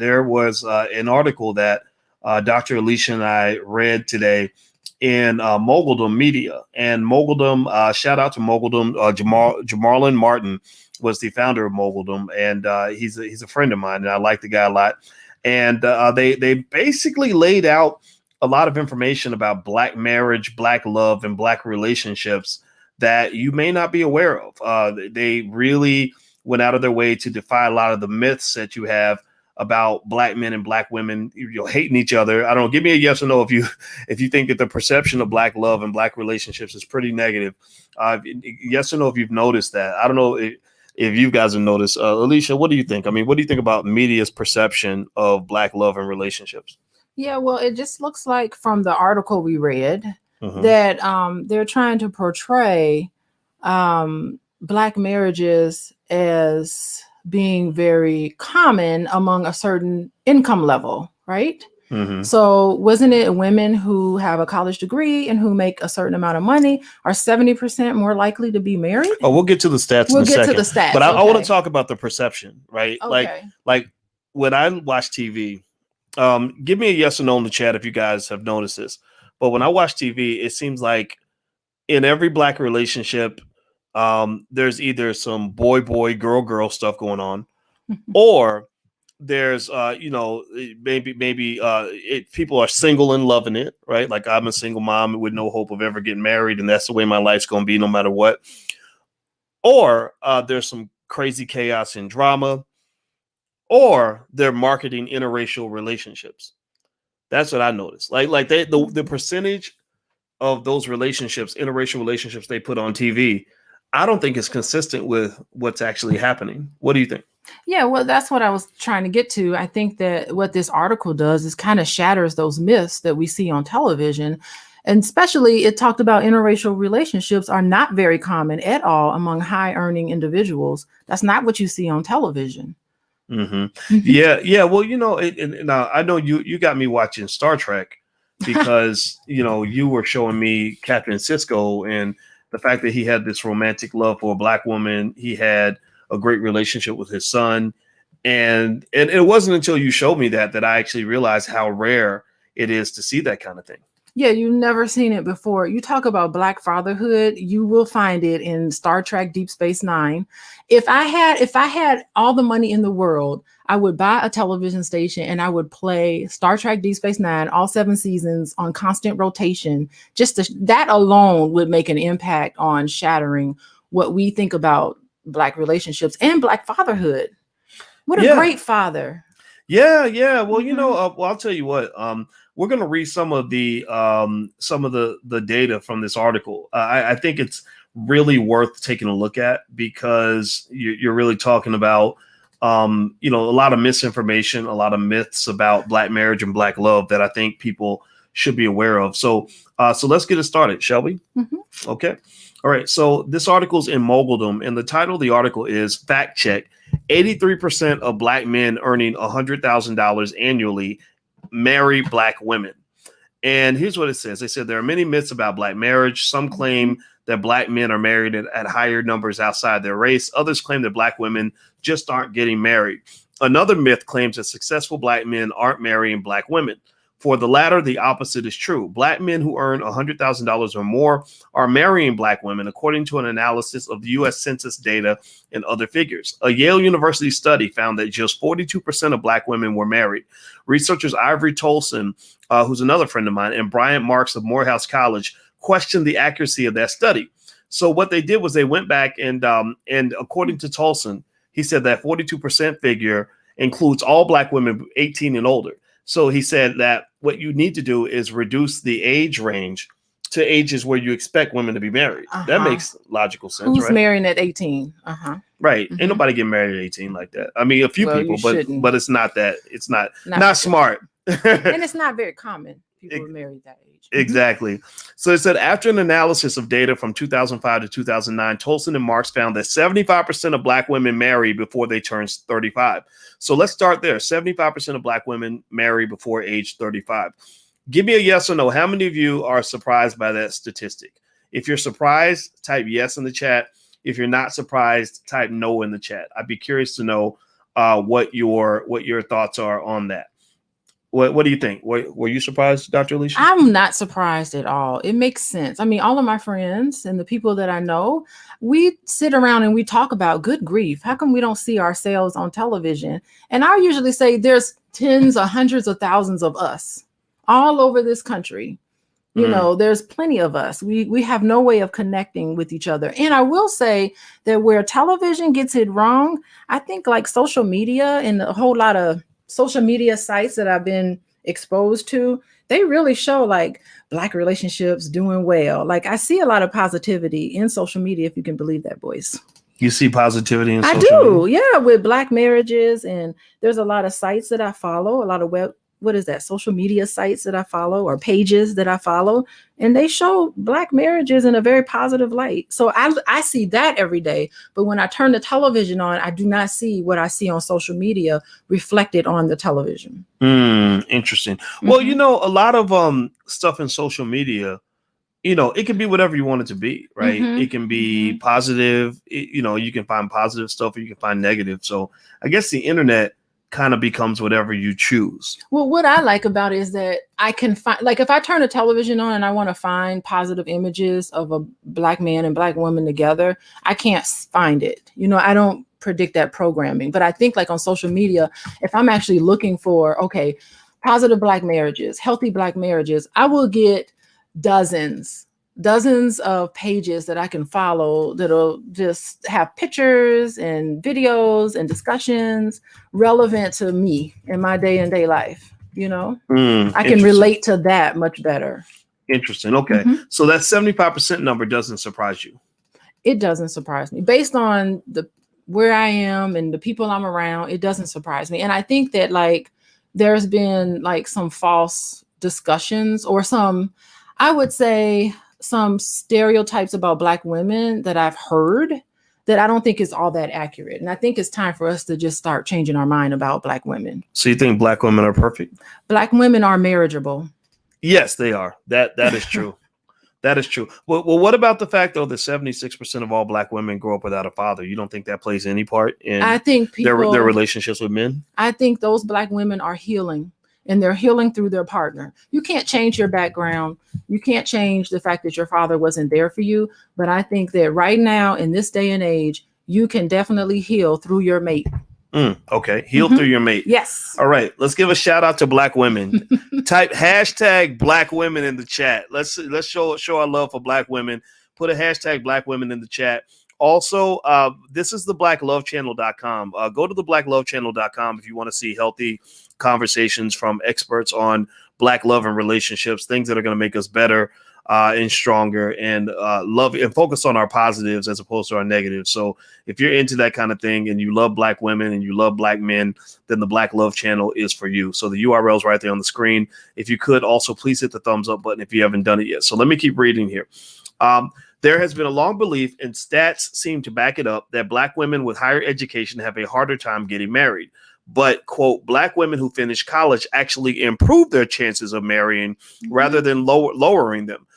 there was an article that Dr. Alicia and I read today in Moguldom Media. And Moguldom, shout out to Moguldom. Jamarlin Martin was the founder of Moguldom, and he's a friend of mine, and I like the guy a lot. And they basically laid out a lot of information about Black marriage, Black love, and Black relationships that you may not be aware of. They really went out of their way to defy a lot of the myths that you have about Black men and Black women, hating each other. I don't know. Give me a yes or no if you think that the perception of Black love and Black relationships is pretty negative. Yes or no if you've noticed that. I don't know if you guys have noticed. Alicia, what do you think? I mean, what do you think about media's perception of Black love and relationships? Yeah, well, it just looks like from the article we read that they're trying to portray Black marriages as being very common among a certain income level, right? So wasn't it women who have a college degree and who make a certain amount of money are 70% more likely to be married? Oh, we'll get to the stats in a second. We'll get to the stats. But I want to talk about the perception, right? Okay. Like when I watch TV, give me a yes or no in the chat if you guys have noticed this. But when I watch TV, it seems like in every Black relationship, there's either some boy, girl stuff going on, or there's, maybe people are single and loving it, right? Like I'm a single mom with no hope of ever getting married, and that's the way my life's going to be no matter what. Or there's some crazy chaos and drama, or they're marketing interracial relationships. That's what I noticed. Like the percentage of those relationships, interracial relationships they put on TV, I don't think it's consistent with what's actually happening. What do you think? Yeah, well, that's what I was trying to get to. I think that what this article does is kind of shatters those myths that we see on television. And especially it talked about interracial relationships are not very common at all among high earning individuals. That's not what you see on television. Yeah. Well, I know you got me watching Star Trek because, you were showing me Captain Sisko and the fact that he had this romantic love for a Black woman. He had a great relationship with his son. And it wasn't until you showed me that I actually realized how rare it is to see that kind of thing. Yeah, you've never seen it before. You talk about Black fatherhood, you will find it in Star Trek Deep Space Nine. If I had all the money in the world, I would buy a television station and I would play Star Trek Deep Space Nine, all 7 seasons on constant rotation. That alone would make an impact on shattering what we think about Black relationships and Black fatherhood. What a great father. Yeah. Well, I'll tell you what, we're going to read some of the data from this article. I think it's really worth taking a look at because you're really talking about, a lot of misinformation, a lot of myths about Black marriage and Black love that I think people should be aware of. So let's get it started, shall we? Okay. All right. So this article's in Moguldom, and the title of the article is Fact Check: 83% of Black men earning $100,000 annually marry Black women. And here's what it says. They said there are many myths about Black marriage. Some claim that Black men are married at higher numbers outside their race. Others claim that Black women just aren't getting married. Another myth claims that successful Black men aren't marrying Black women. For the latter, the opposite is true. Black men who earn $100,000 or more are marrying Black women, according to an analysis of the U.S. Census data and other figures. A Yale University study found that just 42% of Black women were married. Researchers Ivory Tolson, who's another friend of mine, and Bryant Marks of Morehouse College questioned the accuracy of that study. So what they did was they went back and according to Tolson, he said that 42% figure includes all Black women 18 and older. So he said that what you need to do is reduce the age range to ages where you expect women to be married. That makes logical sense. Who's right? marrying at 18? Right. Ain't nobody getting married at 18 like that. I mean, a few people, but it's not that. It's not smart. And it's not very common. People are married that age. Exactly. So it said after an analysis of data from 2005 to 2009, Tolson and Marks found that 75% of Black women marry before they turn 35. So let's start there. 75% of Black women marry before age 35. Give me a yes or no. How many of you are surprised by that statistic? If you're surprised, type yes in the chat. If you're not surprised, type no in the chat. I'd be curious to know what your thoughts are on that. What do you think? Were you surprised, Dr. Alicia? I'm not surprised at all. It makes sense. I mean, all of my friends and the people that I know, we sit around and we talk about, good grief, how come we don't see ourselves on television? And I usually say there's tens or hundreds of thousands of us all over this country. You know, there's plenty of us. We have no way of connecting with each other. And I will say that where television gets it wrong, I think like social media and a whole lot of social media sites that I've been exposed to, they really show like Black relationships doing well. Like I see a lot of positivity in social media, if you can believe that, Boyce. You see positivity in social media? Yeah, with Black marriages. And there's a lot of sites that I follow, a lot of social media sites that I follow or pages that I follow, and they show Black marriages in a very positive light. So I see that every day. But when I turn the television on, I do not see what I see on social media reflected on the television. Interesting. Well, a lot of stuff in social media, it can be whatever you want it to be, right? It can be positive. You can find positive stuff or you can find negative. So I guess the internet kind of becomes whatever you choose. Well, what I like about it is that I can find, like if I turn a television on and I want to find positive images of a Black man and Black woman together, I can't find it. I don't predict that programming, but I think like on social media, if I'm actually looking for, okay, positive Black marriages, healthy Black marriages, I will get dozens of pages that I can follow that'll just have pictures and videos and discussions relevant to me in my day-to-day life. I can relate to that much better. Interesting. Okay. So that 75% number doesn't surprise you. It doesn't surprise me based on where I am and the people I'm around. It doesn't surprise me. And I think that like there's been like some false discussions or I would say some stereotypes about Black women that I've heard that I don't think is all that accurate. And I think it's time for us to just start changing our mind about Black women. So you think Black women are perfect? Black women are marriageable. Yes, they are. That is true. That is true. Well, what about the fact, though, that 76% of all Black women grow up without a father? You don't think that plays any part in their relationships with men? I think those Black women are healing. And they're healing through their partner. You can't change your background. You can't change the fact that your father wasn't there for you. But I think that right now, in this day and age, you can definitely heal through your mate. Okay. Heal through your mate. Yes. All right. Let's give a shout out to Black women. Type hashtag Black women in the chat. Let's show our love for Black women. Put a hashtag Black women in the chat. Also, this is the blacklovechannel.com. Go to the blacklovechannel.com if you want to see healthy conversations from experts on Black love and relationships, things that are going to make us better and stronger and love and focus on our positives as opposed to our negatives. So if you're into that kind of thing and you love Black women and you love Black men, then the Black Love channel is for you. So the URL is right there on the screen. If you could also please hit the thumbs up button if you haven't done it yet. So let me keep reading here. There has been a long belief, and stats seem to back it up, that Black women with higher education have a harder time getting married. But, quote, Black women who finish college actually improve their chances of marrying rather than lowering them.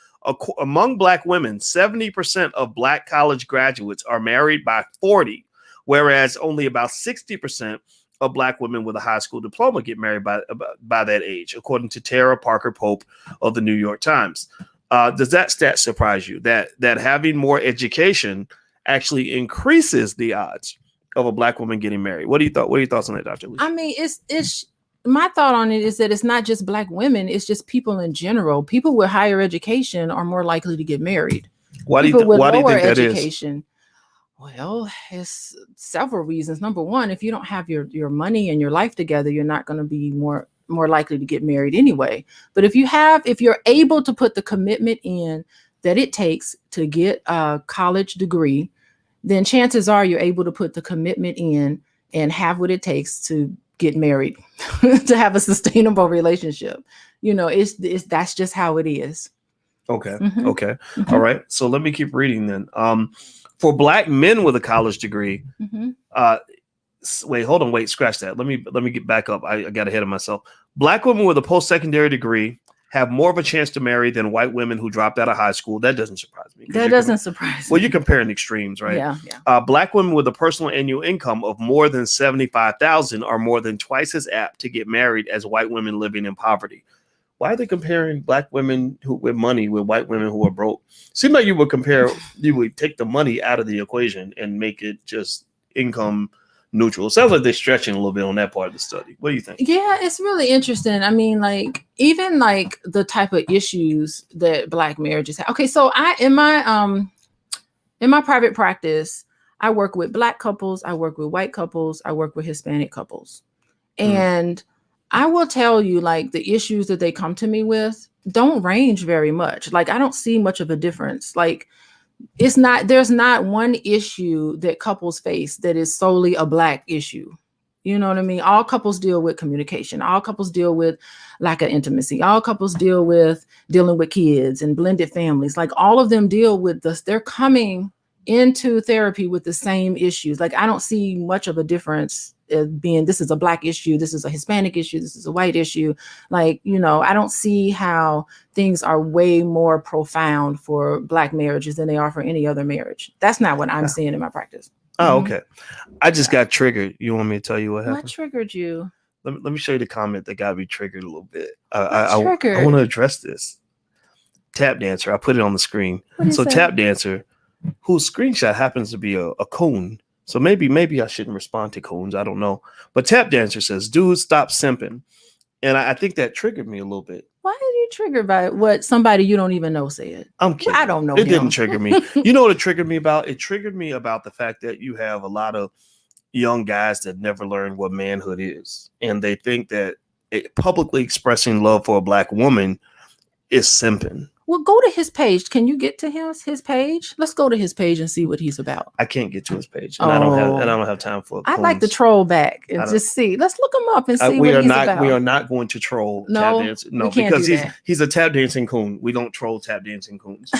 Among Black women, 70% of Black college graduates are married by 40, whereas only about 60% of Black women with a high school diploma get married by that age, according to Tara Parker Pope of the New York Times. Does that stat surprise you that having more education actually increases the odds of a Black woman getting married? What are your thoughts on that, Dr. Lee? I mean, it's my thought on it is that it's not just Black women, it's just people in general. People with higher education are more likely to get married. Why do you think that is? Well, it's several reasons. Number one, if you don't have your money and your life together, you're not going to be more likely to get married anyway. But if you're able to put the commitment in that it takes to get a college degree, then chances are you're able to put the commitment in and have what it takes to get married, to have a sustainable relationship. That's just how it is. Okay. Okay. All right. So let me keep reading then. For Black men with a college degree, scratch that. Let me get back up. I got ahead of myself. Black women with a post-secondary degree have more of a chance to marry than white women who dropped out of high school. That doesn't surprise me. That doesn't surprise me. Well, you're comparing extremes, right? Yeah. Black women with a personal annual income of more than $75,000 are more than twice as apt to get married as white women living in poverty. Why are they comparing black women with money with white women who are broke? Seems like you would take the money out of the equation and make it just income neutral. It sounds like they're stretching a little bit on that part of the study. What do you think? Yeah, it's really interesting. I mean, like, even like the type of issues that black marriages have. Okay, so in my private practice, I work with black couples, I work with white couples, I work with Hispanic couples. And I will tell you, like, the issues that they come to me with don't range very much. Like, I don't see much of a difference. Like, there's not one issue that couples face that is solely a black issue. You know what I mean? All couples deal with communication. All couples deal with lack of intimacy. All couples deal with dealing with kids and blended families. Like, all of them deal with this. They're coming into therapy with the same issues. Like, I don't see much of a difference being this is a black issue, this is a Hispanic issue, this is a white issue. Like, I don't see how things are way more profound for black marriages than they are for any other marriage. That's not what I'm seeing in my practice. Oh, okay. I just got triggered. You want me to tell you what happened? What triggered you? Let me show you the comment that got me triggered a little bit. I want to address this. Tap dancer. I put it on the screen. So tap dancer, whose screenshot happens to be a coon. So maybe I shouldn't respond to coons. I don't know. But tap dancer says, dude, stop simping. And I think that triggered me a little bit. Why are you triggered by what somebody you don't even know said? I'm kidding. I don't know. It didn't trigger me. You know what it triggered me about? It triggered me about the fact that you have a lot of young guys that never learned what manhood is. And they think that publicly expressing love for a black woman is simping. Well, go to his page. Can you get to his page? Let's go to his page and see what he's about. I can't get to his page, and I don't have time for it. I'd like to troll back and just see. Let's look him up and see what he's about. We are not going to troll tap dancing. No, because he's a tap dancing coon. We don't troll tap dancing coons.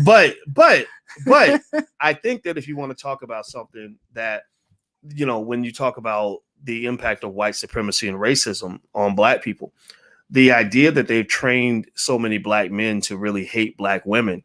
but I think that if you want to talk about something that, when you talk about the impact of white supremacy and racism on black people, the idea that they've trained so many black men to really hate black women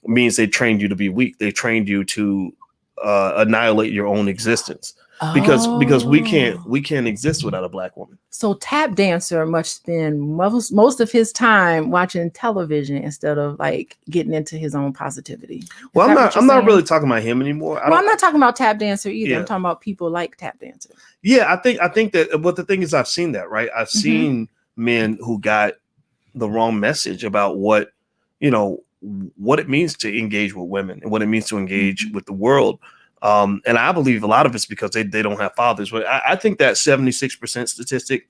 means they trained you to be weak. They trained you to annihilate your own existence because we can't exist without a black woman. So tap dancer must spend most of his time watching television instead of like getting into his own positivity. Well, I'm not really talking about him anymore. I'm not talking about tap dancer either. Yeah. I'm talking about people like tap dancer. Yeah, I think that. But the thing is, I've seen that, right? I've seen men who got the wrong message about what it means to engage with women and what it means to engage with the world. And I believe a lot of it's because they don't have fathers. But I think that 76% statistic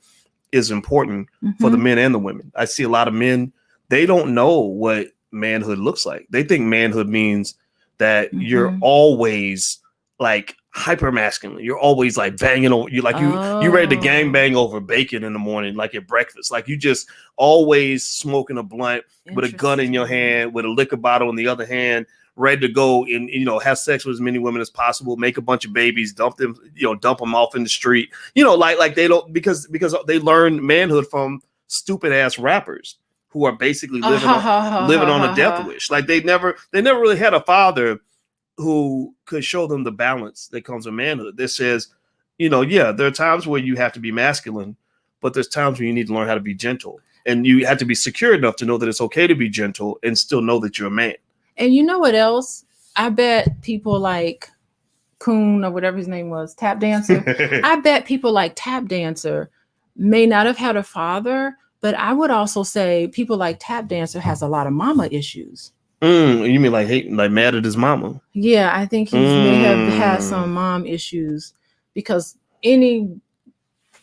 is important for the men and the women. I see a lot of men, they don't know what manhood looks like. They think manhood means that you're always like hyper masculine. You're always like banging over you, like you ready to gang bang over bacon in the morning, like at breakfast. Like you just always smoking a blunt with a gun in your hand, with a liquor bottle in the other hand, ready to go and have sex with as many women as possible, make a bunch of babies, dump them off in the street. Like they don't because they learn manhood from stupid ass rappers who are basically living on a death wish. Like they never really had a father who could show them the balance that comes with manhood. That says, there are times where you have to be masculine, but there's times when you need to learn how to be gentle. And you have to be secure enough to know that it's okay to be gentle and still know that you're a man. And you know what else? I bet people like Coon or whatever his name was, Tap Dancer. I bet people like Tap Dancer may not have had a father, but I would also say people like Tap Dancer has a lot of mama issues. You mean like mad at his mama? Yeah, I think he may have had some mom issues because in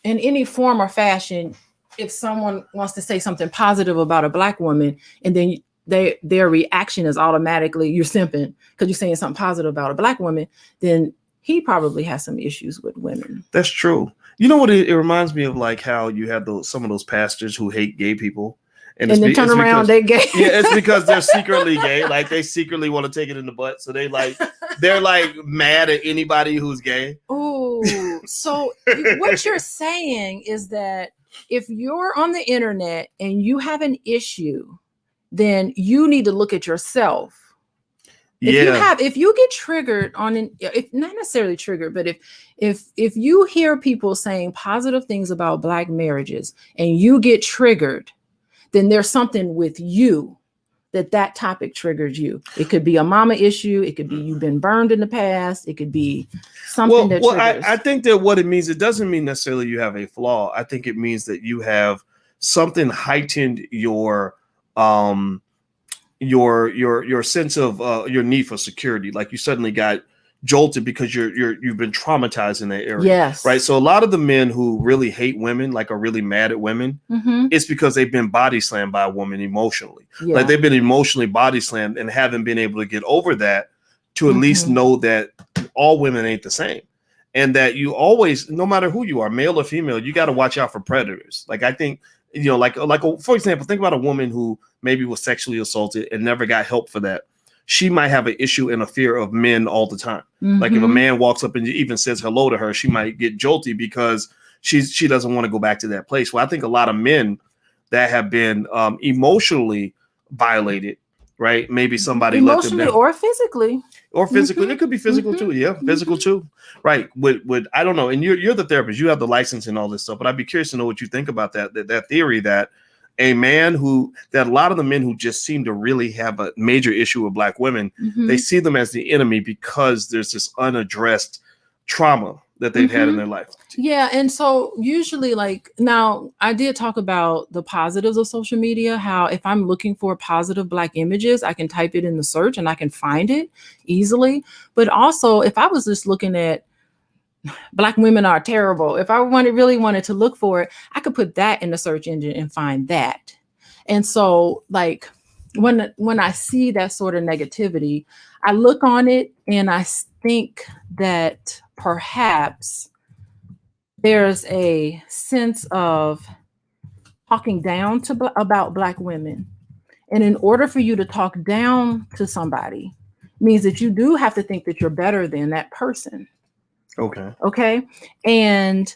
any form or fashion, if someone wants to say something positive about a black woman and then their reaction is automatically you're simping because you're saying something positive about a black woman, then he probably has some issues with women. That's true. You know what? It reminds me of like how you have some of those pastors who hate gay people. And then turn around, they're gay. Yeah, it's because they're secretly gay. Like they secretly want to take it in the butt. So they're like mad at anybody who's gay. Oh, so what you're saying is that if you're on the internet and you have an issue, then you need to look at yourself. If you get triggered if not necessarily triggered, but if you hear people saying positive things about Black marriages and you get triggered, then there's something with you that topic triggered you. It could be a mama issue. It could be you've been burned in the past. It could be something that triggers. I think that what it means, it doesn't mean necessarily you have a flaw. I think it means that you have something heightened your sense of your need for security. Like you suddenly got jolted because you've been traumatized in that area. Yes. Right. So a lot of the men who really hate women, like are really mad at women, it's because they've been body slammed by a woman emotionally. Yeah. Like they've been emotionally body slammed and haven't been able to get over that to at least know that all women ain't the same. And that you always, no matter who you are, male or female, you got to watch out for predators. Like I think, like for example, think about a woman who maybe was sexually assaulted and never got help for that. She might have an issue and a fear of men all the time. Like if a man walks up and even says hello to her, she might get jolty because she doesn't want to go back to that place. Well, I think a lot of men that have been emotionally violated, right? Maybe somebody emotionally or physically. It could be physical too. Yeah, physical too. Right. With I don't know. And you're the therapist. You have the license and all this stuff. But I'd be curious to know what you think about that theory that a man that a lot of the men who just seem to really have a major issue with Black women, they see them as the enemy because there's this unaddressed trauma that they've had in their life. Yeah. And so usually, like, now I did talk about the positives of social media, how if I'm looking for positive Black images, I can type it in the search and I can find it easily. But also if I was just looking at Black women are terrible, if I really wanted to look for it, I could put that in the search engine and find that. And so like when I see that sort of negativity, I look on it and I think that perhaps there's a sense of talking down about Black women. And in order for you to talk down to somebody means that you do have to think that you're better than that person. Okay. And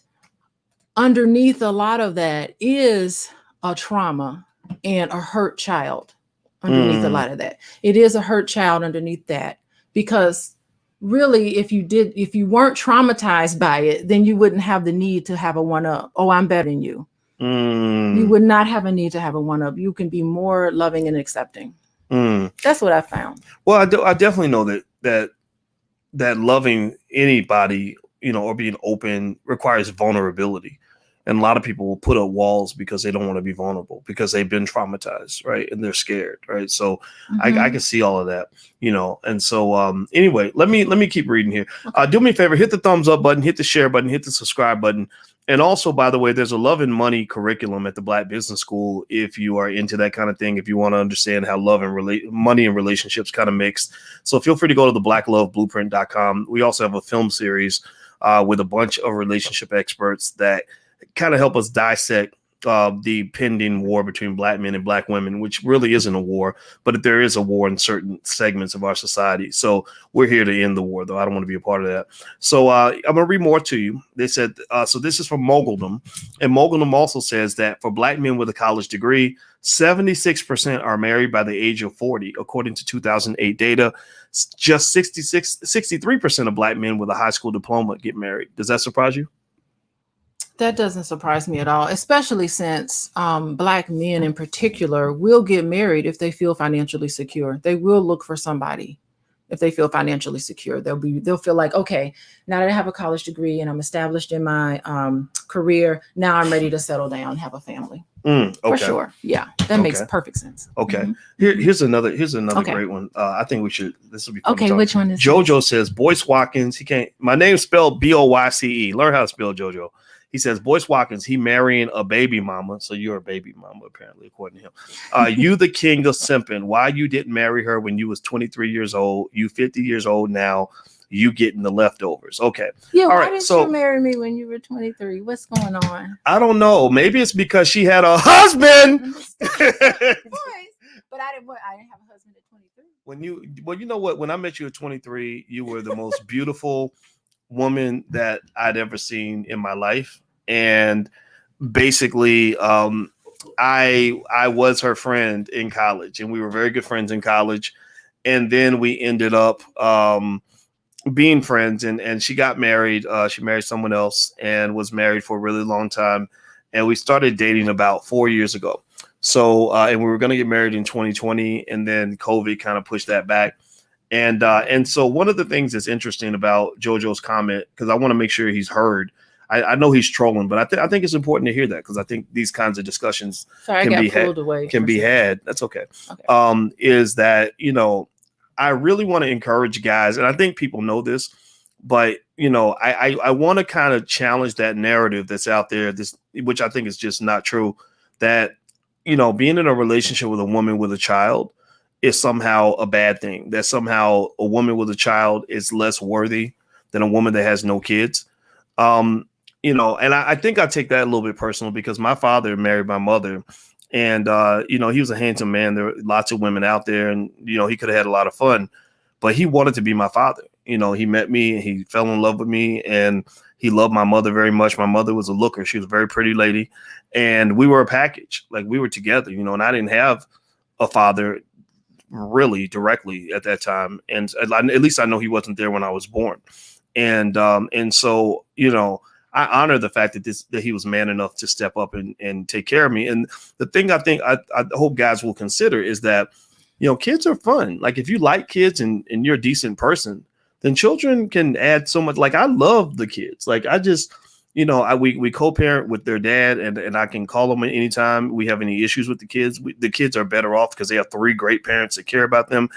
underneath a lot of that is a trauma and a hurt child. Underneath a lot of that, it is a hurt child underneath that, because really, if you weren't traumatized by it, then you wouldn't have the need to have a one-up. Oh, I'm better than you. You would not have a need to have a one-up. You can be more loving and accepting. That's what I found. Well, I definitely know that loving anybody, or being open requires vulnerability. And a lot of people will put up walls because they don't want to be vulnerable because they've been traumatized, right? And they're scared, right? So I can see all of that, And so anyway, let me keep reading here. Do me a favor, hit the thumbs up button, hit the share button, hit the subscribe button. And also, by the way, there's a love and money curriculum at the Black Business School. If you are into that kind of thing, if you want to understand how love and money and relationships kind of mix. So feel free to go to the blackloveblueprint.com. We also have a film series with a bunch of relationship experts that kind of help us dissect the pending war between Black men and Black women, which really isn't a war, but there is a war in certain segments of our society. So we're here to end the war, though. I don't want to be a part of that. So I'm going to read more to you. They said, so this is from Moguldom. And Moguldom also says that for Black men with a college degree, 76% are married by the age of 40, according to 2008 data. Just 63% of Black men with a high school diploma get married. Does that surprise you? That doesn't surprise me at all, especially since Black men in particular will get married if they feel financially secure. They will look for somebody if they feel financially secure. They'll feel like, okay, now that I have a college degree and I'm established in my career, now I'm ready to settle down and have a family. Okay. For sure. Yeah, that makes perfect sense. Okay. Here's another great one. I think this will be fun. Okay, which one is Jojo this? Says Boyce Watkins. My name's spelled Boyce. Learn how to spell Jojo. He says, Boyce Watkins, he marrying a baby mama. So you're a baby mama, apparently, according to him. You the king of simping. Why you didn't marry her when you was 23 years old? You 50 years old now. You getting the leftovers. Okay. Yeah, why didn't you marry me when you were 23? What's going on? I don't know. Maybe it's because she had a husband. But I didn't have a husband at 23. You know what? When I met you at 23, you were the most beautiful woman that I'd ever seen in my life. And basically, I was her friend in college, and we were very good friends in college. And then we ended up being friends, and she got married. She married someone else and was married for a really long time. And we started dating about 4 years ago. So, and we were going to get married in 2020, and then COVID kind of pushed that back. And so one of the things that's interesting about JoJo's comment, because I want to make sure he's heard. I know he's trolling, but I think it's important to hear that, because I think these kinds of discussions can be had. That's okay. Is that, I really want to encourage guys, and I think people know this, but I want to kind of challenge that narrative that's out there, which I think is just not true, that being in a relationship with a woman with a child is somehow a bad thing, that somehow a woman with a child is less worthy than a woman that has no kids. And I think I take that a little bit personal, because my father married my mother, and he was a handsome man. There were lots of women out there, and he could have had a lot of fun, but he wanted to be my father. He met me and he fell in love with me, and he loved my mother very much. My mother was a looker. She was a very pretty lady, and we were a package. Like, we were together, and I didn't have a father really directly at that time. And at least I know he wasn't there when I was born. And so, I honor the fact that he was man enough to step up and take care of me. And the thing I think I hope guys will consider is that, kids are fun. Like, if you like kids and you're a decent person, then children can add so much. Like, I love the kids. Like, I just, we co-parent with their dad, and I can call them anytime we have any issues with the kids. The kids are better off because they have 3 great parents that care about them.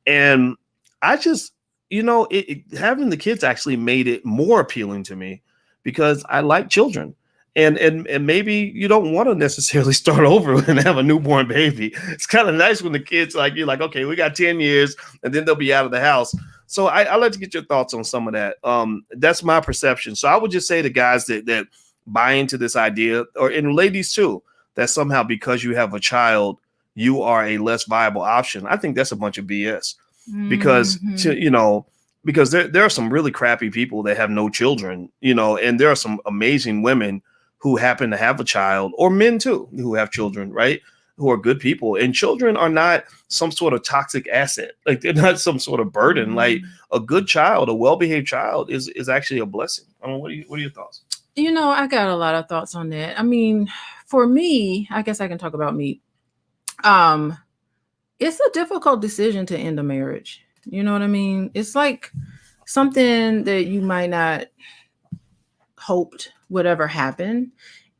And I just, having the kids actually made it more appealing to me, because I like children. And maybe you don't want to necessarily start over and have a newborn baby. It's kind of nice when the kids, like, you're like, okay, we got 10 years and then they'll be out of the house. So I'd like to get your thoughts on some of that. That's my perception. So I would just say to guys that buy into this idea, and ladies too, that somehow because you have a child, you are a less viable option. I think that's a bunch of BS, because because there are some really crappy people that have no children, and there are some amazing women who happen to have a child, or men too, who have children, right? Who are good people. And children are not some sort of toxic asset. Like, they're not some sort of burden. Like, a good child, a well-behaved child is actually a blessing. I mean, what are your thoughts? I got a lot of thoughts on that. I mean, for me, I guess I can talk about me. It's a difficult decision to end a marriage. You know what I mean? It's like something that you might not hoped would ever happen.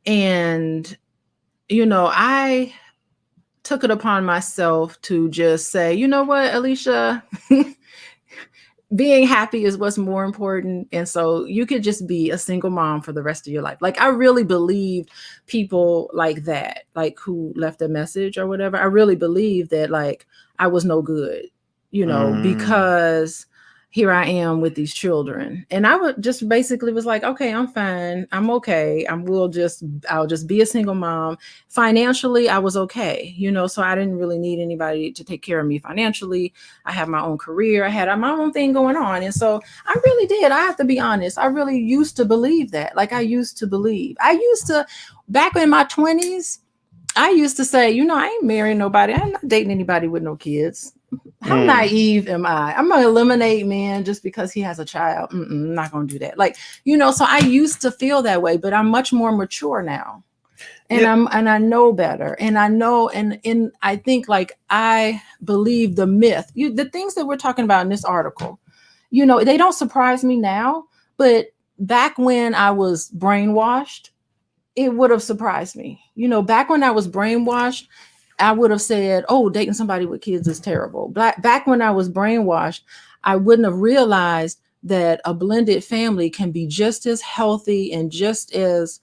And, I took it upon myself to just say, you know what, Alicia, being happy is what's more important. And so you could just be a single mom for the rest of your life. Like, I really believed people like that, like, who left a message or whatever. I really believed that, like, I was no good, because here I am with these children. And I would just basically was like, okay, I'm fine. I'm okay. I'll just be a single mom. Financially, I was okay, so I didn't really need anybody to take care of me financially. I have my own career. I had my own thing going on. And so I really did. I have to be honest. I really used to believe that. Like, I used to, back in my 20s, I used to say, I ain't marrying nobody. I'm not dating anybody with no kids. How naive am I? I'm going to eliminate men just because he has a child. I'm not going to do that. Like, so I used to feel that way, but I'm much more mature now. And I know better. And I know, and I think, like, I believe the myth, the things that we're talking about in this article, they don't surprise me now, but back when I was brainwashed, it would have surprised me. Back when I was brainwashed, I would have said, oh, dating somebody with kids is terrible. Back when I was brainwashed, I wouldn't have realized that a blended family can be just as healthy and just as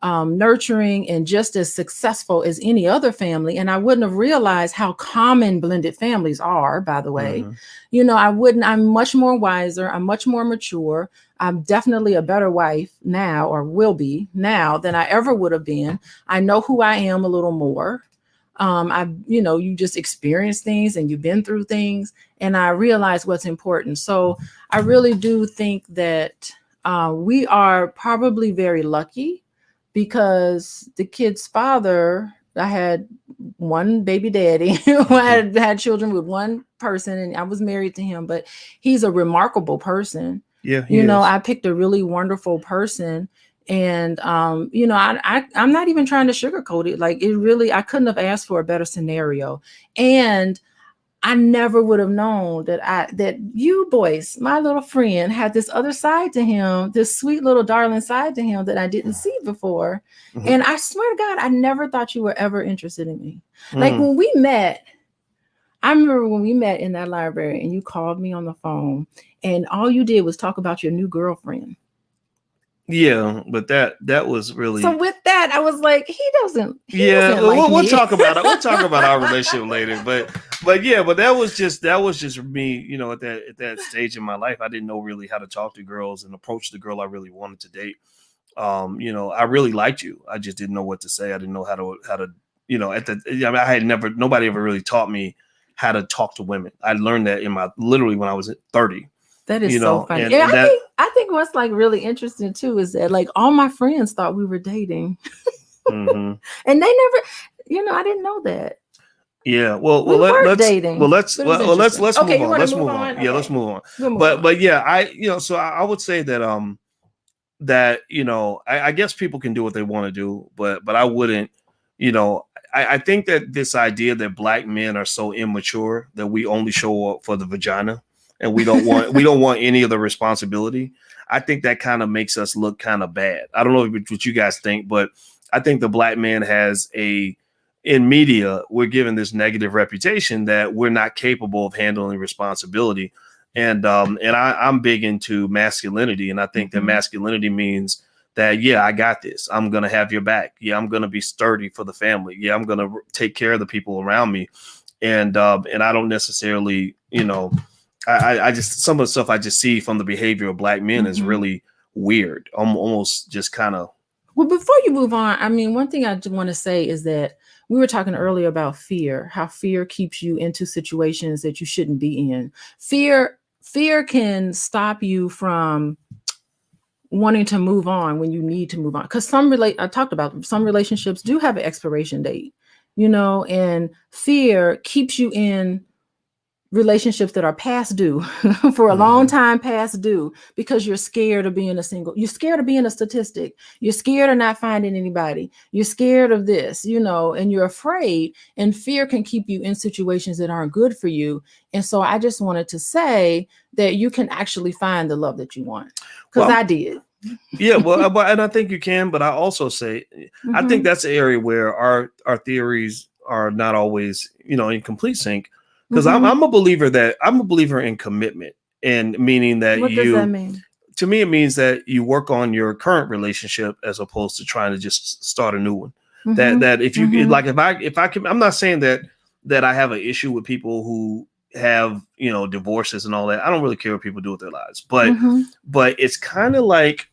nurturing and just as successful as any other family. And I wouldn't have realized how common blended families are, by the way. I'm much more wiser. I'm much more mature. I'm definitely a better wife now, or will be now, than I ever would have been. I know who I am a little more. You just experience things and you've been through things, and I realize what's important. So I really do think that we are probably very lucky because the kid's father, I had one baby daddy who had children with one person, and I was married to him, but he's a remarkable person. Yeah, you know, I picked a really wonderful person. And you know, I'm not even trying to sugarcoat it. Like, it really, I couldn't have asked for a better scenario. And I never would have known that you, Boyce, my little friend, had this other side to him, this sweet little darling side to him that I didn't see before. Mm-hmm. And I swear to God, I never thought you were ever interested in me. Like, when we met, I remember when we met in that library and you called me on the phone and all you did was talk about your new girlfriend. Yeah, but that was really. So with that, I was like, he doesn't we'll me. talk about it. We'll talk about our relationship later. But that was just me. You know, at that stage in my life, I didn't know really how to talk to girls and approach the girl I really wanted to date. You know, I really liked you. I just didn't know what to say. I didn't know how to. You know, I had nobody ever really taught me how to talk to women. I learned that literally when I was 30. That is so funny. And I think what's like really interesting too is that like all my friends thought we were dating, and they never, you know, I didn't know that. Yeah, let's dating. Let's move on. Let's move on. Yeah, let's move on. But yeah, I would say that that, you know, I guess people can do what they want to do, but I wouldn't, you know. I think that this idea that Black men are so immature that we only show up for the vagina and we don't want any of the responsibility. I think that kind of makes us look kind of bad. I don't know what you guys think, but I think the Black man has in media, we're given this negative reputation that we're not capable of handling responsibility. And I'm big into masculinity. And I think that masculinity means that, yeah, I got this. I'm going to have your back. Yeah, I'm going to be sturdy for the family. Yeah, I'm going to take care of the people around me. And I don't necessarily, you know, I just, some of the stuff I just see from the behavior of Black men is really weird. Almost just kind of. Well, before you move on, I mean, one thing I want to say is that we were talking earlier about fear, how fear keeps you into situations that you shouldn't be in. Fear can stop you from wanting to move on when you need to move on. Because I talked about some relationships do have an expiration date, you know, and fear keeps you in relationships that are past due for a long time past due because you're scared of being you're scared of being a statistic. You're scared of not finding anybody. You're scared of this, you know, and you're afraid, and fear can keep you in situations that aren't good for you. And so I just wanted to say that you can actually find the love that you want, because I did. Yeah, well, and I think you can, but I also say, I think that's an area where our theories are not always, you know, in complete sync. Because I'm a believer in commitment, and meaning that what does that mean? To me, it means that you work on your current relationship as opposed to trying to just start a new one. That if you like, if I can, I'm not saying that I have an issue with people who have, you know, divorces and all that. I don't really care what people do with their lives, but it's kind of like,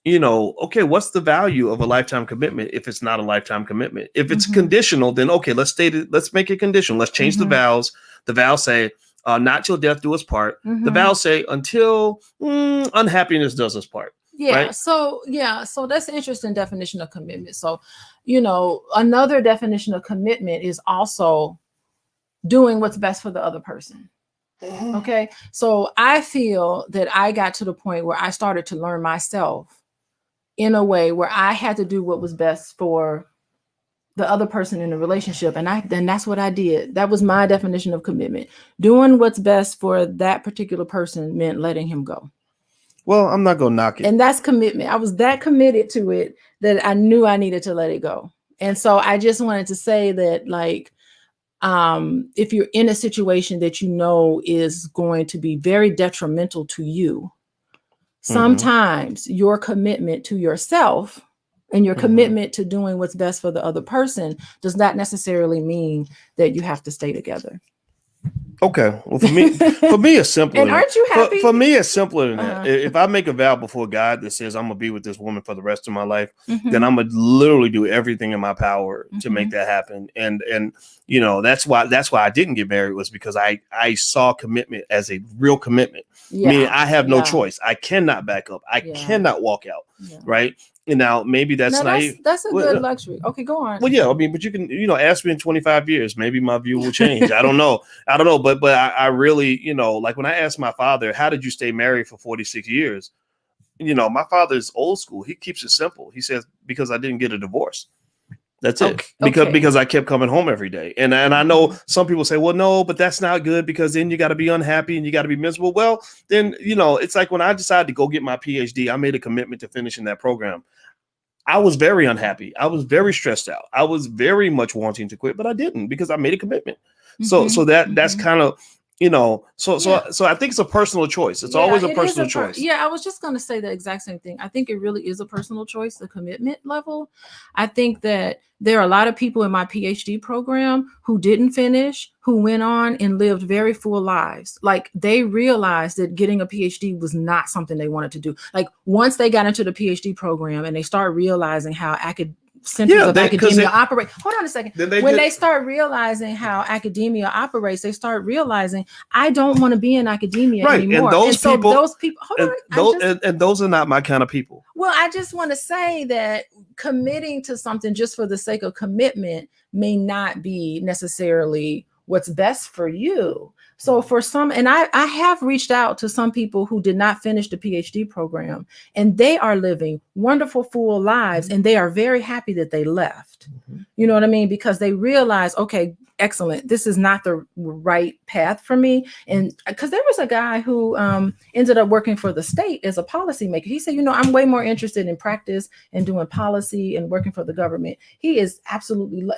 you know, okay, what's the value of a lifetime commitment if it's not a lifetime commitment? If it's conditional, then okay, let's make it conditional. Let's change the vows. The vows say, not till death do us part. The vows say until unhappiness does us part. Yeah. Right? So that's an interesting definition of commitment. So, you know, another definition of commitment is also doing what's best for the other person. Okay. So I feel that I got to the point where I started to learn myself in a way where I had to do what was best for the other person in the relationship. And that's what I did. That was my definition of commitment. Doing what's best for that particular person meant letting him go. Well, I'm not going to knock it. And that's commitment. I was that committed to it that I knew I needed to let it go. And so I just wanted to say that, like, if you're in a situation that you know is going to be very detrimental to you, sometimes your commitment to yourself and your commitment to doing what's best for the other person does not necessarily mean that you have to stay together. Okay. Well, for me, it's simpler. And aren't you happy? For me, it's simpler than that. If I make a vow before God that says I'm gonna be with this woman for the rest of my life, then I'm gonna literally do everything in my power to make that happen. And you know, that's why I didn't get married, was because I saw commitment as a real commitment. Meaning I have no choice. I cannot back up. I cannot walk out. Right. And now maybe that's now naive. that's a good luxury. Okay, go on. Well, yeah, I mean, but you can, ask me in 25 years, maybe my view will change. I don't know. But I really, like when I asked my father, how did you stay married for 46 years? My father is old school. He keeps it simple. He says, because I didn't get a divorce. That's it. Because I kept coming home every day. And I know some people say, well, no, but that's not good because then you got to be unhappy and you got to be miserable. Well, then, it's like when I decided to go get my PhD, I made a commitment to finishing that program. I was very unhappy. I was very stressed out. I was very much wanting to quit, but I didn't because I made a commitment. So that's kind of, so I think it's a personal choice. It's always a personal choice. I was just going to say the exact same thing. I think it really is a personal choice, the commitment level. I think that there are a lot of people in my PhD program who didn't finish, who went on and lived very full lives. Like they realized that getting a PhD was not something they wanted to do. Like once they got into the PhD program and they start realizing how centers of academia operate. Hold on a second. They start realizing how academia operates, they start realizing I don't want to be in academia anymore. And those people, and those are not my kind of people. Well, I just want to say that committing to something just for the sake of commitment may not be necessarily what's best for you. So for some, and I have reached out to some people who did not finish the PhD program, and they are living wonderful, full lives, and they are very happy that they left. You know what I mean? Because they realize, okay, excellent, this is not the right path for me. And because there was a guy who ended up working for the state as a policymaker. He said, I'm way more interested in practice and doing policy and working for the government. He is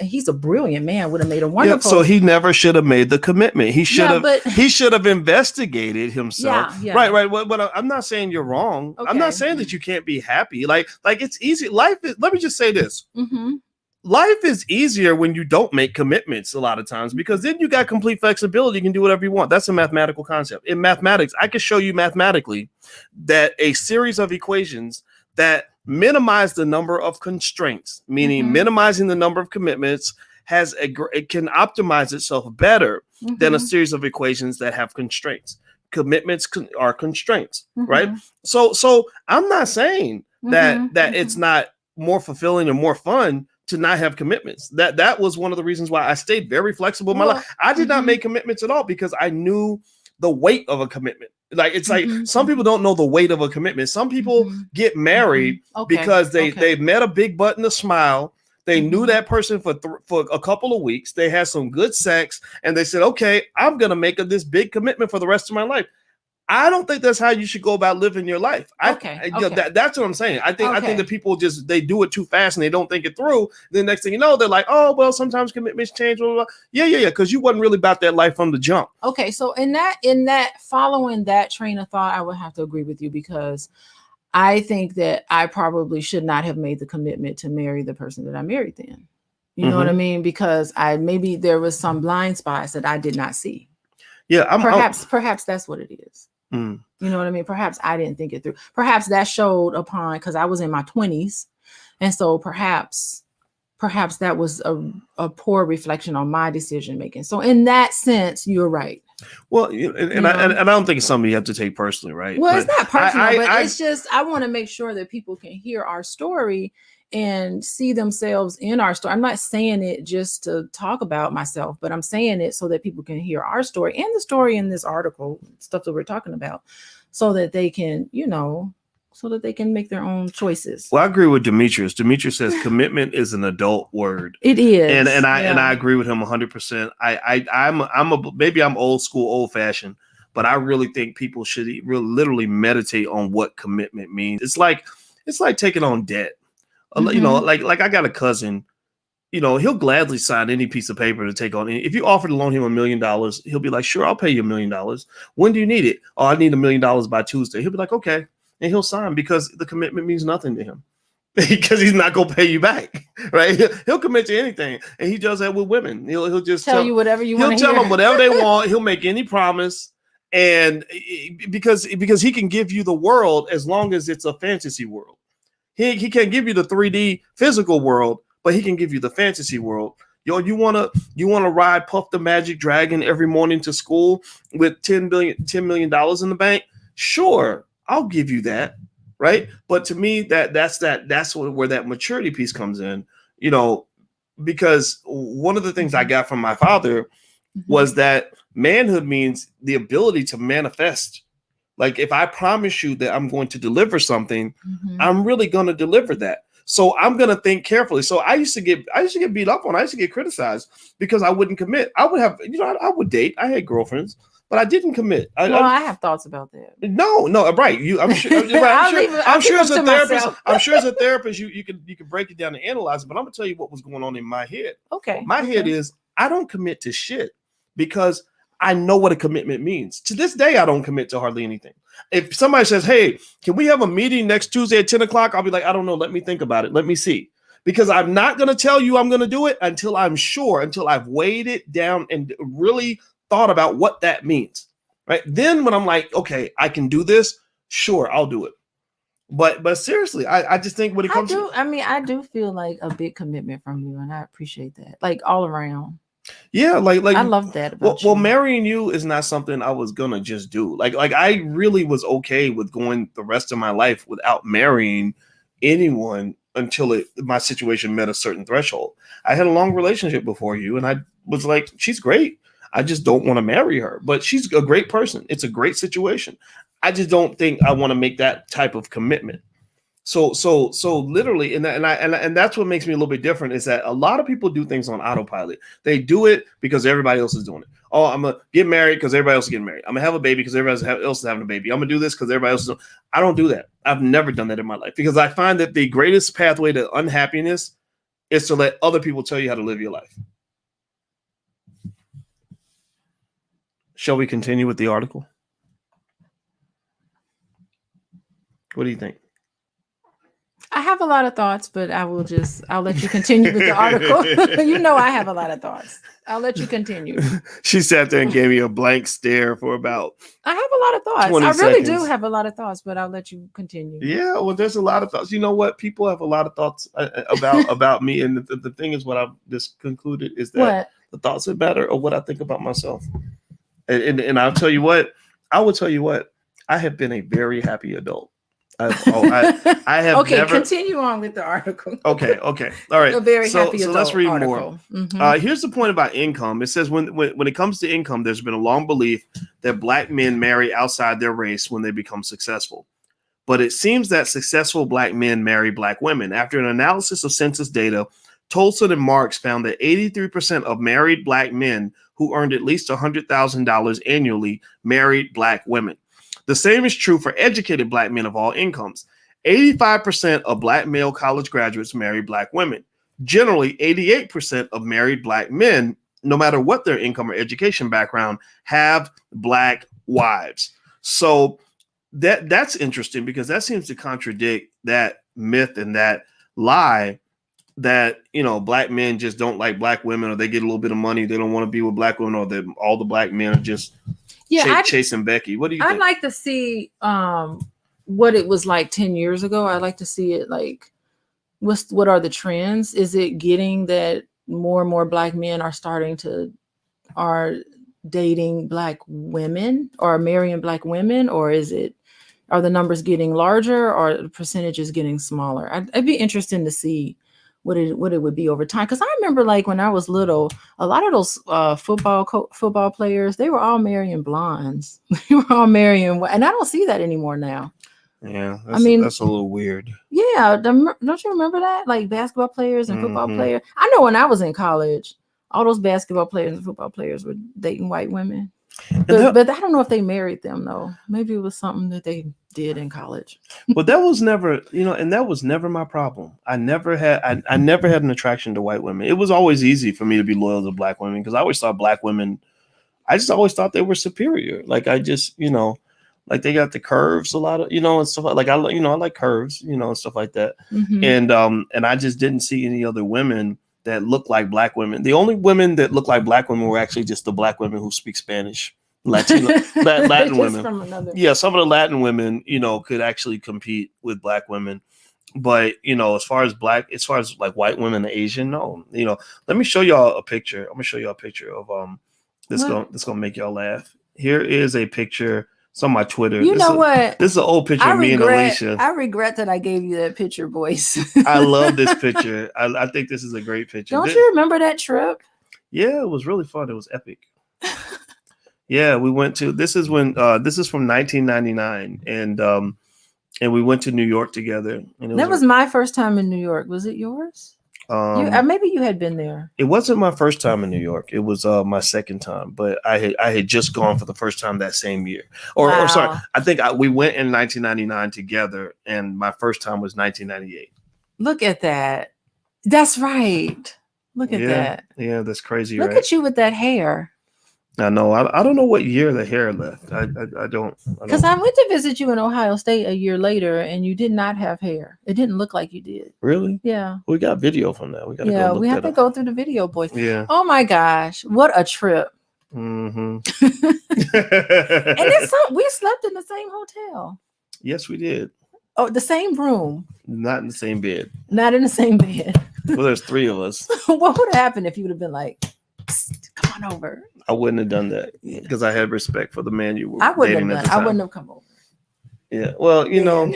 he's a brilliant man, would have made a wonderful. So he never should have made the commitment. He should have investigated himself. Right. But I'm not saying you're wrong. Okay. I'm not saying that you can't be happy. Like it's easy. Life is, let me just say this. Life is easier when you don't make commitments a lot of times, because then you got complete flexibility. You can do whatever you want. That's a mathematical concept. In mathematics, I can show you mathematically that a series of equations that minimize the number of constraints, meaning minimizing the number of commitments, it can optimize itself better than a series of equations that have constraints. Commitments are constraints, right? So I'm not saying that it's not more fulfilling and more fun to not have commitments. That was one of the reasons why I stayed very flexible in my life. I did not make commitments at all because I knew the weight of a commitment. Like it's like some people don't know the weight of a commitment. Some people get married because they met a big butt and a smile. They knew that person for a couple of weeks. They had some good sex, and they said, "Okay, I'm gonna make this big commitment for the rest of my life." I don't think that's how you should go about living your life. That's what I'm saying. I think that people they do it too fast and they don't think it through. Then next thing you know, they're like, oh, well, sometimes commitments change. Blah, blah, blah. Yeah. Because you wasn't really about that life from the jump. Okay. So in that following that train of thought, I would have to agree with you, because I think that I probably should not have made the commitment to marry the person that I married then. You know what I mean? Because maybe there was some blind spots that I did not see. Yeah. Perhaps that's what it is. You know what I mean? Perhaps I didn't think it through. Perhaps that showed upon, because I was in my 20s. And so perhaps that was a poor reflection on my decision making. So in that sense, you're right. Well, and I don't think it's something you have to take personally, right? Well, it's not personal, but it's just, I want to make sure that people can hear our story and see themselves in our story. I'm not saying it just to talk about myself, but I'm saying it so that people can hear our story and the story in this article, stuff that we're talking about, so that they can, so that they can make their own choices. Well, I agree with Demetrius. Demetrius says commitment is an adult word. It is. And I agree with him 100%. Maybe I'm old school, old fashioned, but I really think people should literally meditate on what commitment means. It's like taking on debt. Like I got a cousin, he'll gladly sign any piece of paper to take on. If you offer to loan him $1 million, he'll be like, sure, I'll pay you $1 million. When do you need it? Oh, I need $1 million by Tuesday. He'll be like, okay. And he'll sign because the commitment means nothing to him because he's not going to pay you back. Right. He'll commit to anything. And he does that with women. He'll just tell you whatever you want. He'll tell them whatever they want. He'll make any promise. And because he can give you the world as long as it's a fantasy world. He can't give you the 3D physical world, but he can give you the fantasy world. You wanna ride Puff the Magic Dragon every morning to school with $10 million in the bank? Sure, I'll give you that. right? But to me, that's where that maturity piece comes in, you know, because one of the things I got from my father was that manhood means the ability to manifest. Like if I promise you that I'm going to deliver something, I'm really going to deliver that. So I'm going to think carefully. So I used to get beat up on. I used to get criticized because I wouldn't commit. I would have, I would date. I had girlfriends, but I didn't commit. I have thoughts about that. No, right. I'm sure. I'm sure as a therapist. I'm sure as a therapist, you can break it down and analyze it. But I'm gonna tell you what was going on in my head. Okay. My head is I don't commit to shit because I know what a commitment means. To this day, I don't commit to hardly anything. If somebody says, "Hey, can we have a meeting next Tuesday at 10 o'clock?" I'll be like, "I don't know. Let me think about it. Let me see." Because I'm not going to tell you I'm going to do it until I'm sure, until I've weighed it down and really thought about what that means. Right. Then when I'm like, okay, I can do this. Sure, I'll do it. But seriously, I just think when it comes to, I do feel like a big commitment from you, and I appreciate that. Like all around. Yeah, like I love that about you. Well, marrying you is not something I was gonna just do. Like I really was okay with going the rest of my life without marrying anyone until my situation met a certain threshold. I had a long relationship before you, and I was like, she's great. I just don't want to marry her, but she's a great person. It's a great situation. I just don't think I want to make that type of commitment. So literally, and that's what makes me a little bit different is that a lot of people do things on autopilot. They do it because everybody else is doing it. Oh, I'm gonna get married because everybody else is getting married. I'm gonna have a baby because everybody else is having a baby. I'm gonna do this because everybody else is doing. I don't do that. I've never done that in my life because I find that the greatest pathway to unhappiness is to let other people tell you how to live your life. Shall we continue with the article? What do you think? I have a lot of thoughts, but I'll let you continue with the article. You know, I have a lot of thoughts. I'll let you continue. She sat there and gave me a blank stare for about. I have a lot of thoughts. I really do have a lot of thoughts, but I'll let you continue. Yeah, well, there's a lot of thoughts. You know what? People have a lot of thoughts about me, and the thing is, what I've just concluded is that the thoughts that matter are what I think about myself. And I'll tell you what. I will tell you what. I have been a very happy adult. I have okay, never... continue on with the article. Okay. All right. A very happy so let's read article. More. Here's the point about income. It says when it comes to income, there's been a long belief that Black men marry outside their race when they become successful. But it seems that successful Black men marry Black women. After an analysis of census data, Tolson and Marks found that 83% of married Black men who earned at least $100,000 annually married Black women. The same is true for educated Black men of all incomes. 85% of Black male college graduates marry Black women. Generally, 88% of married Black men, no matter what their income or education background, have Black wives. So that's interesting because that seems to contradict that myth and that lie that, Black men just don't like Black women, or they get a little bit of money, they don't want to be with Black women, or that all the Black men are just chasing Becky. What do you think? I'd like to see what it was like 10 years ago. I'd like to see it like what are the trends? Is it getting that more and more Black men are dating Black women or marrying Black women, or are the numbers getting larger or the percentages getting smaller? I'd be interested to see what it would be over time. Because I remember like when I was little, a lot of those football players, they were all marrying blondes. They were all marrying, and I don't see that anymore now. Yeah, that's a little weird. Yeah, don't you remember that? Like basketball players and football players. I know when I was in college, all those basketball players and football players were dating white women. But I don't know if they married them though. Maybe it was something that they did in college. But that was never, and that was never my problem. I never had an attraction to white women. It was always easy for me to be loyal to Black women because I always thought Black women, I just always thought they were superior. Like I just, like they got the curves a lot of, and stuff like I like curves, and stuff like that. And I just didn't see any other women that look like Black women. The only women that look like Black women were actually just the Black women who speak Spanish, Latin women. Yeah, some of the Latin women, could actually compete with Black women. But, as far as like white women and Asian, no. Let me show y'all a picture. I'm gonna show y'all a picture of this gonna make y'all laugh. Here is a picture. It's on my Twitter. You know what? This is an old picture of me and Alicia. I regret that I gave you that picture, Boyce. I love this picture. I think this is a great picture. Don't you remember that trip? Yeah, it was really fun. It was epic. Yeah, we went to. This is from 1999, and we went to New York together. And that was my first time in New York. Was it yours? Maybe you had been there. It wasn't my first time in New York. It was my second time, but I had just gone for the first time that same year. Or sorry, I think we went in 1999 together, and my first time was 1998. Look at that. That's right. Look at that. Yeah, that's crazy. Look at you with that hair. I know. I don't know what year the hair left. I don't. Because I went to visit you in Ohio State a year later, and you did not have hair. It didn't look like you did. Really? Yeah. We got video from that. We got. Yeah, we have to go through the video, Boyce. Yeah. Oh my gosh, what a trip! Mm-hmm. And it's we slept in the same hotel. Yes, we did. Oh, the same room. Not in the same bed. Not in the same bed. Well, there's three of us. What would have happened if you would have been like, come on over? I wouldn't have done that because I had respect for the man you were dating at the time. I wouldn't have come over. Yeah. Well, you know,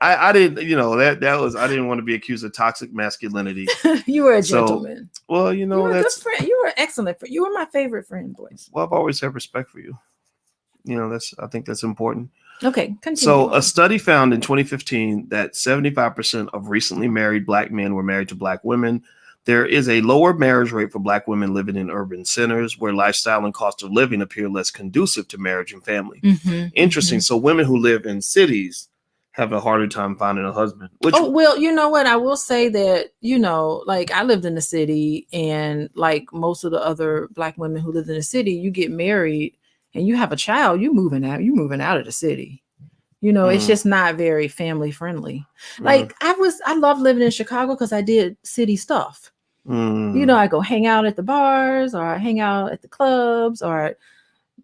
I didn't, you know, that was, I didn't want to be accused of toxic masculinity. You were a gentleman. Well, you know, you were a good friend. You were an excellent friend. You were my favorite friend, Boyce. Well, I've always had respect for you. You know, I think that's important. Okay, continue. So a study found in 2015 that 75% of recently married Black men were married to Black women. There is a lower marriage rate for Black women living in urban centers where lifestyle and cost of living appear less conducive to marriage and family. Mm-hmm, interesting. Mm-hmm. So women who live in cities have a harder time finding a husband. Well, you know what? I will say that, you know, like I lived in the city, and like most of the other Black women who live in the city, you get married and you have a child, you're moving out of the city. You know, it's just not very family friendly. Like I love living in Chicago because I did city stuff. You know, I go hang out at the bars, or I hang out at the clubs, or,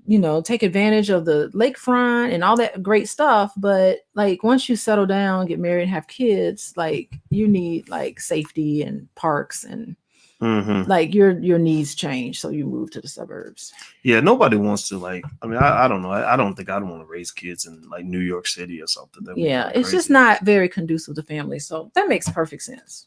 you know, take advantage of the lakefront and all that great stuff. But like once you settle down, get married, and have kids, like you need like safety and parks, and like your needs change. So you move to the suburbs. Yeah, nobody wants to, like, I mean, I don't know. I don't think I'd want to raise kids in like New York City or something. Yeah, it's just not very conducive to family. So that makes perfect sense.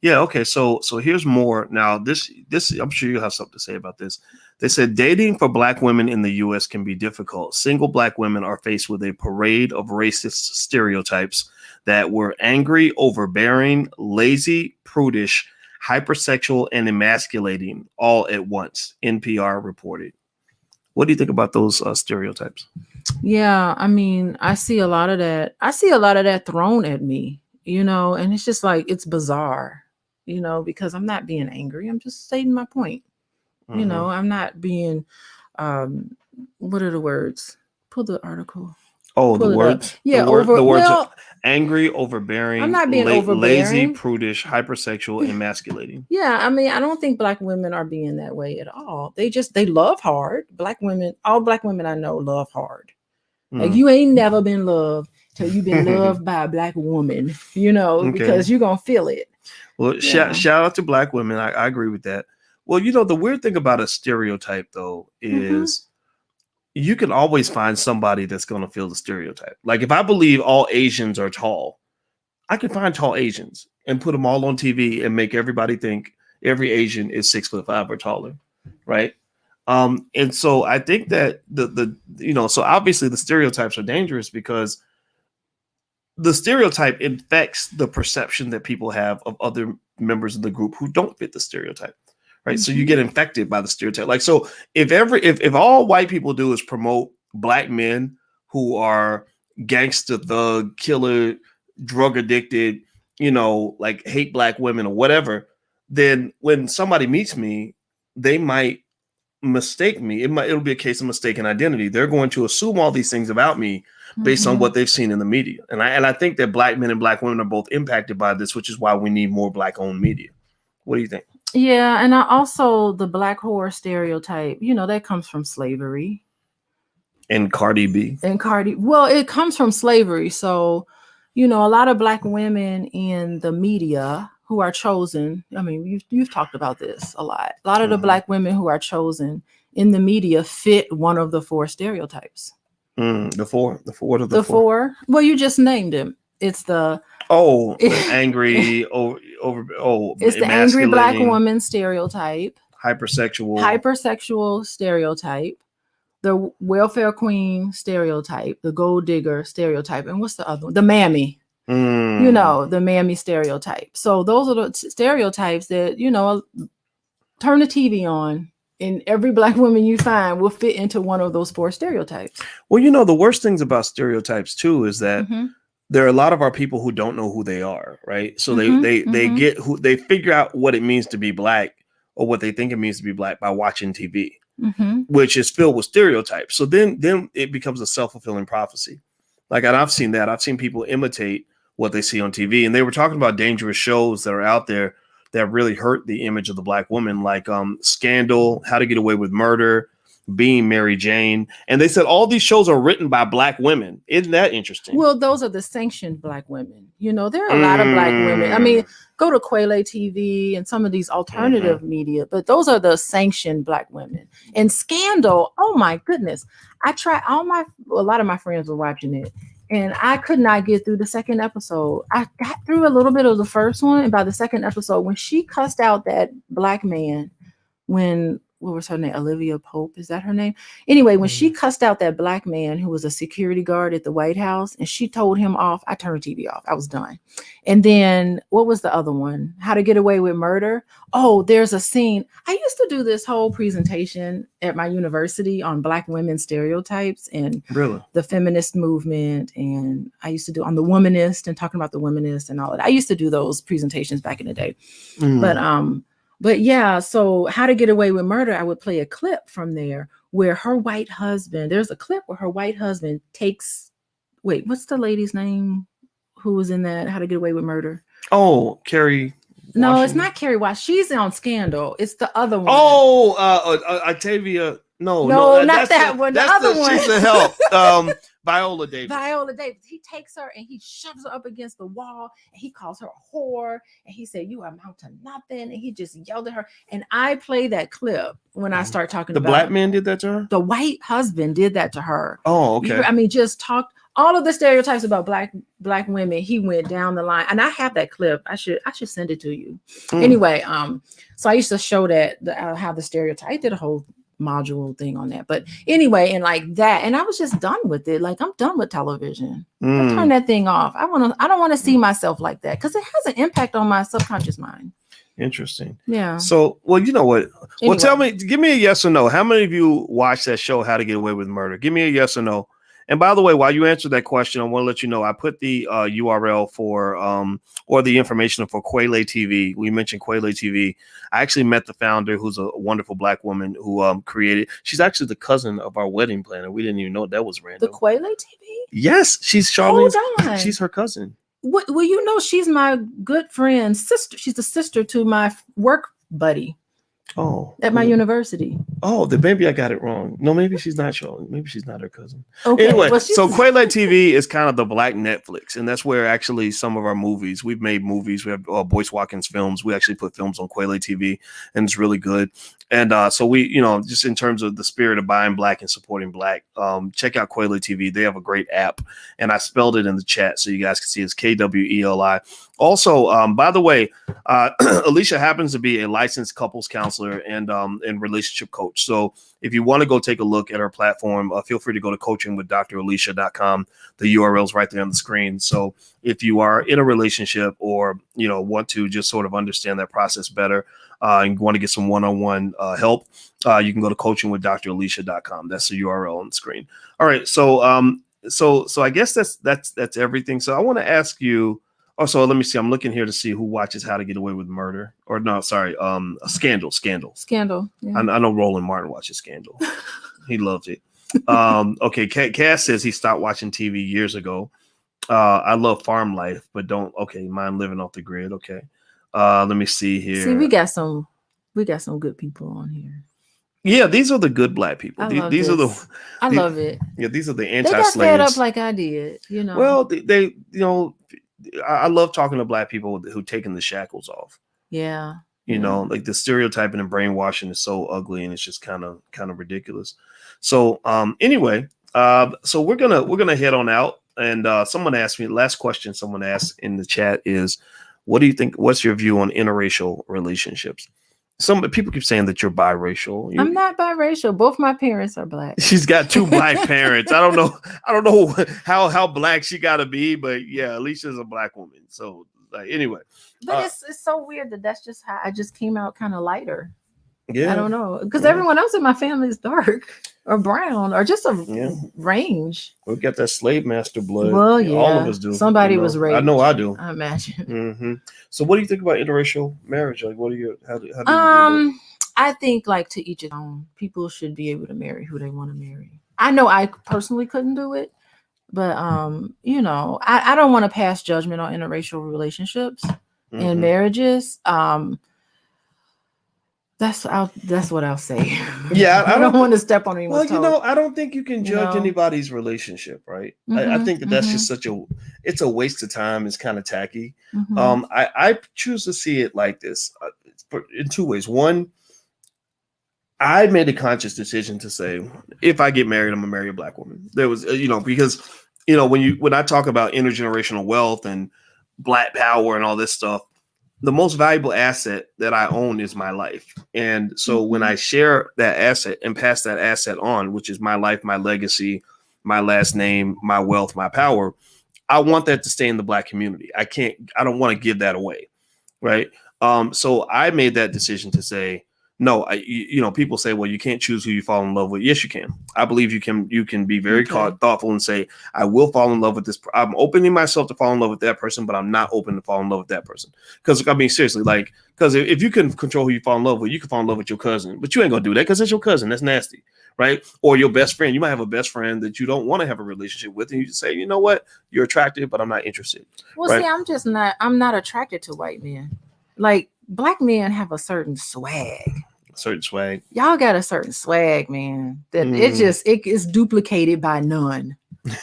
Yeah. Okay. So here's more. Now, this I'm sure you have something to say about this. They said dating for Black women in the U.S. can be difficult. Single Black women are faced with a parade of racist stereotypes that were angry, overbearing, lazy, prudish, hypersexual, and emasculating all at once, NPR reported. What do you think about those stereotypes? Yeah, I mean, I see a lot of that thrown at me, you know, and it's just like, it's bizarre, you know, because I'm not being angry. I'm just stating my point. You know, I'm not being, what are the words? Pull the article. Oh, the words? Yeah, the words are angry, overbearing, I'm not being overbearing, lazy, prudish, hypersexual, emasculating. Yeah, I mean, I don't think Black women are being that way at all. They love hard. Black women, all Black women I know love hard. Like you ain't never been loved till you've been loved by a Black woman, you know, because you're going to feel it. Well, shout out to Black women. I agree with that. Well, you know, the weird thing about a stereotype, though, is you can always find somebody that's going to fill the stereotype. Like if I believe all Asians are tall, I can find tall Asians and put them all on TV and make everybody think every Asian is 6'5" or taller. Right. And so I think that so obviously the stereotypes are dangerous because the stereotype infects the perception that people have of other members of the group who don't fit the stereotype. Right. So you get infected by the stereotype. Like, so if all white people do is promote Black men who are gangster, thug, killer, drug addicted, you know, like hate Black women or whatever, then when somebody meets me, they might mistake me. It'll be a case of mistaken identity. They're going to assume all these things about me based on what they've seen in the media. And I think that Black men and Black women are both impacted by this, which is why we need more Black owned media. What do you think? Yeah, and also the Black whore stereotype, you know, that comes from slavery. And Cardi B. Well, it comes from slavery. So, you know, a lot of Black women in the media who are chosen, I mean, you've talked about this a lot. A lot of the Black women who are chosen in the media fit one of the four stereotypes. The four. What are The four? four. Well, you just named him. It's the angry it's the angry black emasculating, woman stereotype, hypersexual stereotype, the welfare queen stereotype, the gold digger stereotype, and what's the other one? The mammy. You know, the mammy stereotype. So those are the stereotypes that, you know, turn the TV on and every black woman you find will fit into one of those four stereotypes. Well, you know, the worst things about stereotypes too is that there are a lot of our people who don't know who they are, right? So they get who they figure out what it means to be black or what they think it means to be black by watching TV, which is filled with stereotypes. So then it becomes a self-fulfilling prophecy. Like, and I've seen that. I've seen people imitate what they see on TV, and they were talking about dangerous shows that are out there that really hurt the image of the black woman, like Scandal, How to Get Away with Murder, Being Mary Jane. And they said all these shows are written by black women. Isn't that interesting? Well, those are the sanctioned black women. You know, there are a lot of black women. I mean, go to Quayle TV and some of these alternative media, but those are the sanctioned black women. And Scandal, oh my goodness. A lot of my friends were watching it. And I could not get through the second episode. I got through a little bit of the first one. And by the second episode, when she cussed out that black man, what was her name? Olivia Pope. Is that her name? Anyway, when she cussed out that black man who was a security guard at the White House and she told him off, I turned the TV off. I was done. And then what was the other one? How to Get Away with Murder. Oh, there's a scene. I used to do this whole presentation at my university on black women stereotypes and the feminist movement. And I used to do on the womanist and talking about the womanist and all of that. I used to do those presentations back in the day. But yeah, so How to Get Away with Murder, I would play a clip from there where her white husband, there's a clip where her white husband what's the lady's name who was in that How to Get Away with Murder? Oh, Carrie. No, Washington. it's not Carrie Wash. She's on Scandal. It's the other one. Oh, Octavia. No, not that one. The other one. She's the help. Viola Davis. He takes her and he shoves her up against the wall and he calls her a whore and he said, "You amount to nothing." And he just yelled at her. And I play that clip when I start talking about the black man did that to her. The white husband did that to her. Oh, okay. Just talked all of the stereotypes about black women. He went down the line, and I have that clip. I should send it to you. Anyway, so I used to show that how the stereotype. I did a whole module thing on that, but anyway, and like that, and I was just done with it. Like, I'm done with television. I turn that thing off. I don't want to see myself like that because it has an impact on my subconscious mind. Interesting. Yeah. So, well, you know what? Well, give me a yes or no. How many of you watched that show, How to Get Away with Murder? Give me a yes or no. And by the way, while you answer that question, I want to let you know I put the URL for or the information for Quayle TV. We mentioned Quayle TV. I actually met the founder, who's a wonderful black woman who created. She's actually the cousin of our wedding planner. We didn't even know that was random. The Quayle TV? Yes, she's Charlene's. Hold on. She's her cousin. Well, you know, she's my good friend's sister. She's the sister to my work buddy. Oh, at my university. Oh, then maybe I got it wrong. No, maybe she's not Charlene. Maybe she's not her cousin. Okay. Anyway, so Quayle TV is kind of the black Netflix, and that's where actually some of our movies. We've made movies. We have Boyce Watkins Films. We actually put films on Quayle TV, and it's really good. And so we, just in terms of the spirit of buying black and supporting black, check out Quayle TV. They have a great app, and I spelled it in the chat so you guys can see it's KWELI. Also, by the way, Alicia happens to be a licensed couples counselor and relationship coach. So if you want to go take a look at her platform, feel free to go to coachingwithdralicia.com. The URL is right there on the screen. So if you are in a relationship or, want to just sort of understand that process better and want to get some one-on-one help, you can go to coachingwithdralicia.com. That's the URL on the screen. All right. So, so I guess that's everything. So I want to ask you. Also, let me see. I'm looking here to see who watches How to Get Away with Murder. Or no, sorry, Scandal. Scandal. Yeah. I know Roland Martin watches Scandal. He loves it. Okay, Cass says he stopped watching TV years ago. I love farm life, but don't. Okay, mind living off the grid. Okay. Let me see here. See, we got some good people on here. Yeah, these are the good black people. I love it. Yeah, these are the anti-slaves. They got fed up like I did. Well, they I love talking to black people who taking the shackles off. Yeah. Like the stereotyping and brainwashing is so ugly and it's just kind of ridiculous. So anyway, So we're gonna head on out. And someone asked me, last question someone asked in the chat is, what do you think? What's your view on interracial relationships? Some people keep saying that you're biracial. I'm not biracial. Both my parents are black. She's got two black parents. I don't know how black she got to be, but yeah, Alicia's a black woman. So like, anyway, but it's so weird that that's just how I just came out kind of lighter. Yeah, I don't know, because everyone else in my family is dark or brown or just a range. We've got that slave master blood. Well, yeah, all of us do. Somebody was raped. I know I do. I imagine. So, what do you think about interracial marriage? Like, what do you? How do you? I think like to each his own. People should be able to marry who they want to marry. I know I personally couldn't do it, but you know, I don't want to pass judgment on interracial relationships and marriages. That's what I'll say. Yeah, I don't want to step on anyone's toes. I don't think you can judge anybody's relationship, right? I think that's just it's a waste of time. It's kind of tacky. I choose to see it like this in two ways. One, I made a conscious decision to say, if I get married, I'm gonna marry a black woman. There was, because when I talk about intergenerational wealth and black power and all this stuff, the most valuable asset that I own is my life. And so when I share that asset and pass that asset on, which is my life, my legacy, my last name, my wealth, my power, I want that to stay in the black community. I don't want to give that away. Right. So I made that decision to say, no, people say, well, you can't choose who you fall in love with. Yes, you can. I believe you can be very thoughtful and say, I will fall in love with this. I'm opening myself to fall in love with that person, but I'm not open to fall in love with that person. Because I mean, seriously, because if you can control who you fall in love with, you can fall in love with your cousin, but you ain't gonna do that because it's your cousin. That's nasty, right? Or your best friend. You might have a best friend that you don't want to have a relationship with, and you just say, you know what, you're attractive, but I'm not interested. Well, right? See, I'm not attracted to white men. Like, black men have a certain swag. Y'all got a certain swag, man. That it is duplicated by none.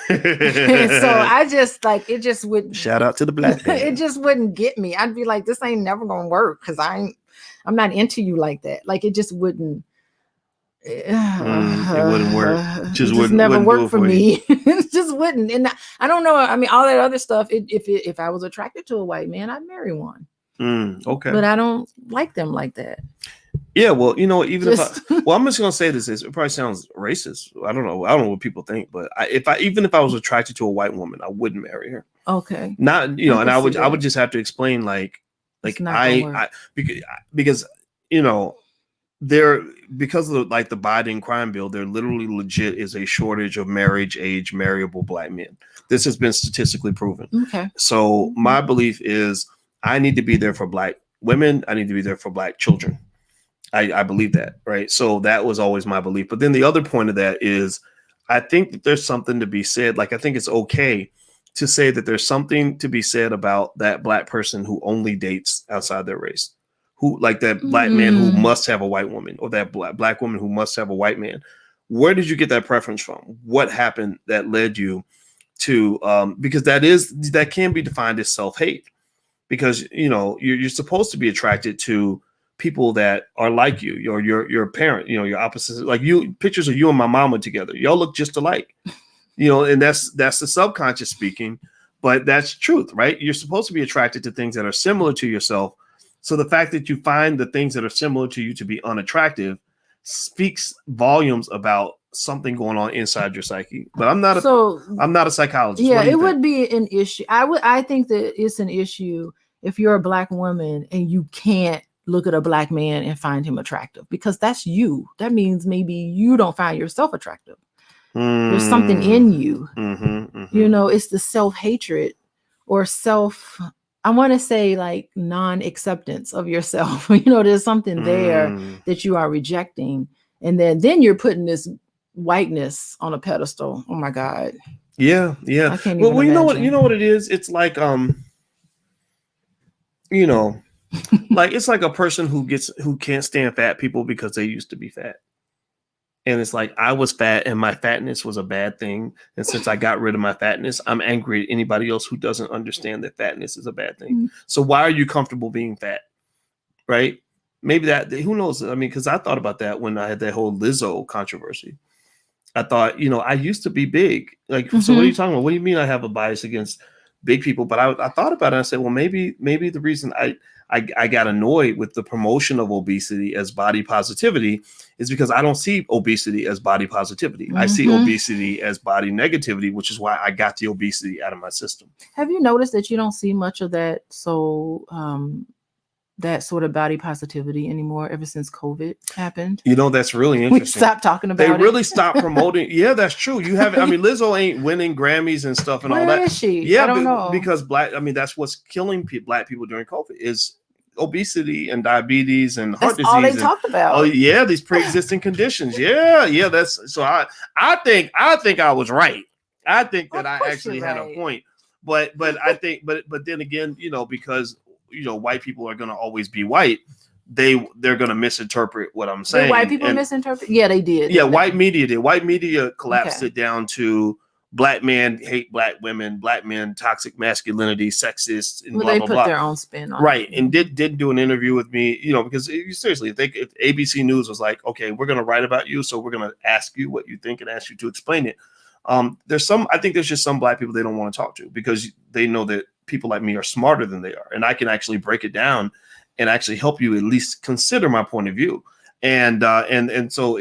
So I just it just wouldn't. Shout out to the black man. It just wouldn't get me. I'd be like, this ain't never gonna work because I'm not into you like that. Like, it just wouldn't. It wouldn't work. Just never work for me. It just wouldn't. And I don't know. I mean, all that other stuff. If I was attracted to a white man, I'd marry one. Okay. But I don't like them like that. Yeah, well, I'm just gonna say this. It probably sounds racist. I don't know what people think, but if I was attracted to a white woman, I wouldn't marry her. Okay. Not and I would just have to explain because because of the Biden crime bill, there literally legit is a shortage of marriage age marriable black men. This has been statistically proven. Okay. So my belief is I need to be there for black women. I need to be there for black children. I believe that, right? So that was always my belief. But then the other point of that is I think that there's something to be said. Like, I think it's okay to say that there's something to be said about that black person who only dates outside their race, who like that black man who must have a white woman, or that black woman who must have a white man. Where did you get that preference from? What happened that led you to, because that can be defined as self-hate, because, you're supposed to be attracted to people that are like you, your parent, your opposites, like pictures of you and my mama together. Y'all look just alike, and that's the subconscious speaking, but that's truth, right? You're supposed to be attracted to things that are similar to yourself. So the fact that you find the things that are similar to you to be unattractive speaks volumes about something going on inside your psyche. But I'm not a psychologist. Yeah, it would be an issue. I think that it's an issue if you're a black woman and you can't look at a black man and find him attractive, because that's you. That means maybe you don't find yourself attractive. There's something in you. It's the self-hatred or I want to say like non-acceptance of yourself. There's something there that you are rejecting. And then you're putting this whiteness on a pedestal. Oh my God. Yeah. I can't even imagine. You know what it is? It's like, like, it's like a person who can't stand fat people because they used to be fat. And it's like, I was fat and my fatness was a bad thing. And since I got rid of my fatness, I'm angry at anybody else who doesn't understand that fatness is a bad thing. So why are you comfortable being fat? Right? Maybe who knows? I mean, because I thought about that when I had that whole Lizzo controversy. I thought, I used to be big. Like, so what are you talking about? What do you mean I have a bias against big people? But I thought about it. And I said, well, maybe the reason I got annoyed with the promotion of obesity as body positivity is because I don't see obesity as body positivity. I see obesity as body negativity, which is why I got the obesity out of my system. Have you noticed that you don't see much of that? So, that sort of body positivity anymore ever since COVID happened. That's really interesting. We stopped talking about it. They really stopped promoting. Yeah, that's true. You have, Lizzo ain't winning Grammys and stuff and all that. Where is she? Yeah, I don't know. Because that's what's killing Black people during COVID is obesity and diabetes and heart disease. All they talked about. Oh yeah, these pre-existing conditions. Yeah. That's so. I think I was right. I think that I actually had a point. But I think but then again, because white people are going to always be white. They're going to misinterpret what I'm saying. Did white people misinterpret? Yeah, they did. Yeah, white media did. White media collapsed it down to Black men hate Black women, Black men toxic masculinity, sexist, and they put their own spin on it. And did do an interview with me, because seriously, if ABC News was like, okay, we're going to write about you, so we're going to ask you what you think and ask you to explain it. I think there's just some Black people they don't want to talk to because they know that people like me are smarter than they are, and I can actually break it down and actually help you at least consider my point of view. And so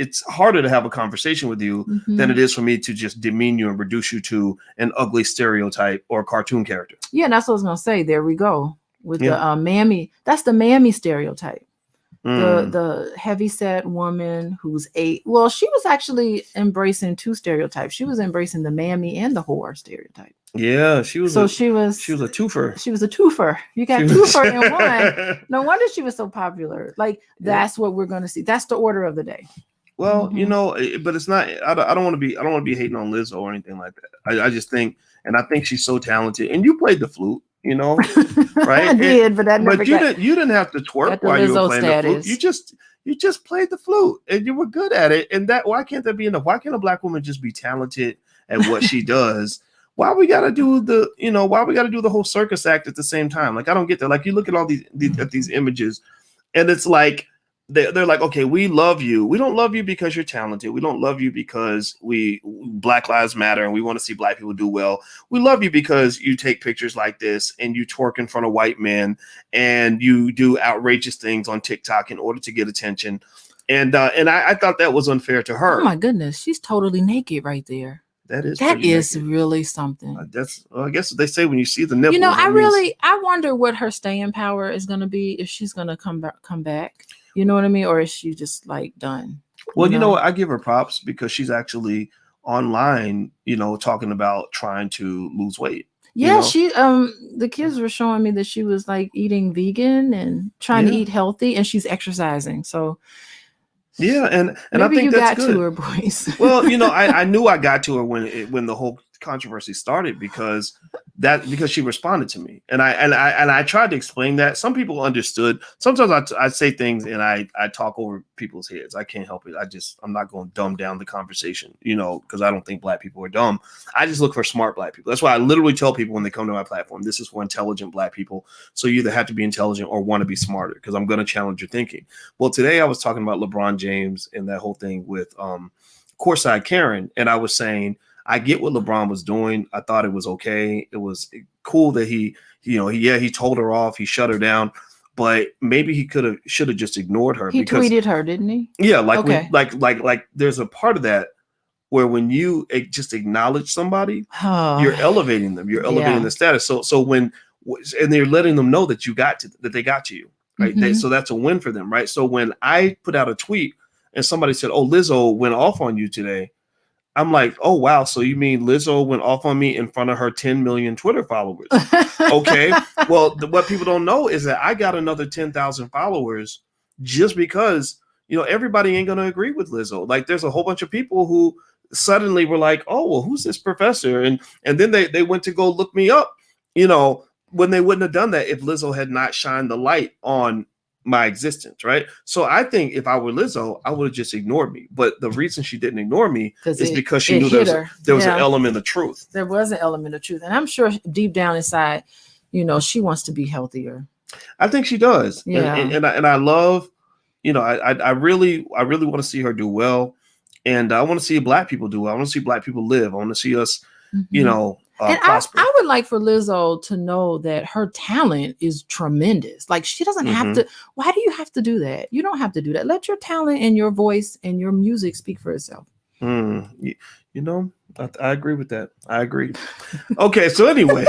it's harder to have a conversation with you than it is for me to just demean you and reduce you to an ugly stereotype or cartoon character. Yeah, that's what I was gonna say. There we go with the mammy. That's the mammy stereotype. The heavyset woman who's she was actually embracing two stereotypes. She was embracing the mammy and the whore stereotype. Yeah, she was a twofer. She was a twofer. You got twofer in one. No wonder she was so popular. Like that's what we're gonna see. That's the order of the day. Well, but it's not. I don't want to be hating on Lizzo or anything like that. I just think, and I think she's so talented. And you played the flute. Right? I did, but you didn't have to twerk while you were playing the flute. You just played the flute and you were good at it. And why can't there be enough? Why can't a Black woman just be talented at what she does? Why we gotta do the whole circus act at the same time? Like I don't get that. Like you look at all these images, and it's like they're like, okay, we love you. We don't love you because you're talented. We don't love you because Black Lives Matter and we want to see Black people do well. We love you because you take pictures like this and you twerk in front of white men and you do outrageous things on TikTok in order to get attention. And I thought that was unfair to her. Oh my goodness, she's totally naked right there. That is naked. Really something. I guess they say when you see the nipple. I wonder what her staying power is going to be if she's going to come back. You know what I mean? Or is she just like done? Well, you know what? I give her props because she's actually online, talking about trying to lose weight. Yeah, she the kids were showing me that she was like eating vegan and trying to eat healthy, and she's exercising. So yeah, and maybe I think you that's got good. to her, Boyce. Well, I knew I got to her when the whole controversy started because she responded to me, and I tried to explain that. Some people understood. Sometimes I say things and I talk over people's heads. I can't help it. I'm not going to dumb down the conversation, because I don't think Black people are dumb. I just look for smart Black people. That's why I literally tell people when they come to my platform, this is for intelligent Black people. So you either have to be intelligent or want to be smarter because I'm going to challenge your thinking. Well, today I was talking about LeBron James and that whole thing with Courtside Karen, and I was saying, I get what LeBron was doing. I thought it was okay. It was cool that he told her off. He shut her down, but maybe he should have just ignored her. He tweeted her, didn't he? Yeah, like there's a part of that where when you just acknowledge somebody, you're elevating them. You're elevating the status. So when they're letting them know that that they got to you, right? So that's a win for them, right? So when I put out a tweet and somebody said, "Oh, Lizzo went off on you today," I'm like, oh, wow. So you mean Lizzo went off on me in front of her 10 million Twitter followers? Okay. Well, what people don't know is that I got another 10,000 followers just because, everybody ain't going to agree with Lizzo. Like there's a whole bunch of people who suddenly were like, oh, well, who's this professor? And then they went to go look me up, when they wouldn't have done that if Lizzo had not shined the light on my existence, right? So I think if I were Lizzo, I would have just ignored me. But the reason she didn't ignore me is because she knew there was an element of truth. There was an element of truth. And I'm sure deep down inside, she wants to be healthier. I think she does. Yeah. And I love, I really want to see her do well. And I want to see Black people do it. I want to see Black people live. I want to see us, you know, and prosper. I would like for Lizzo to know that her talent is tremendous. Like, she doesn't have to. Why do you have to do that? You don't have to do that. Let your talent and your voice and your music speak for itself. You know, I agree with that. I agree. Okay, so anyway,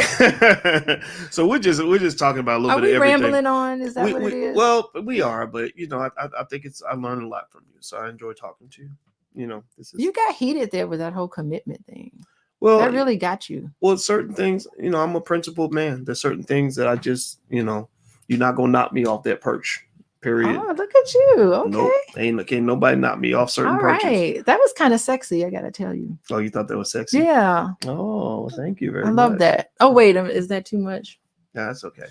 so we're just talking about a little bit of everything. Rambling on? Is that what it is? Well, we are, but you know, I think I learned a lot from you, so I enjoy talking to you. You know, you got heated there with that whole commitment thing. Well, that really got you. Well, certain things, you know, I'm a principled man. There's certain things that I just, you know, you're not gonna knock me off that perch. Period. Oh, look at you. Okay. Nope. Can't nobody knock me off certain perches. Right. That was kind of sexy, I gotta tell you. Oh, you thought that was sexy? Yeah. Oh, thank you very much. I love that. Oh, wait, is that too much? Yeah, that's okay.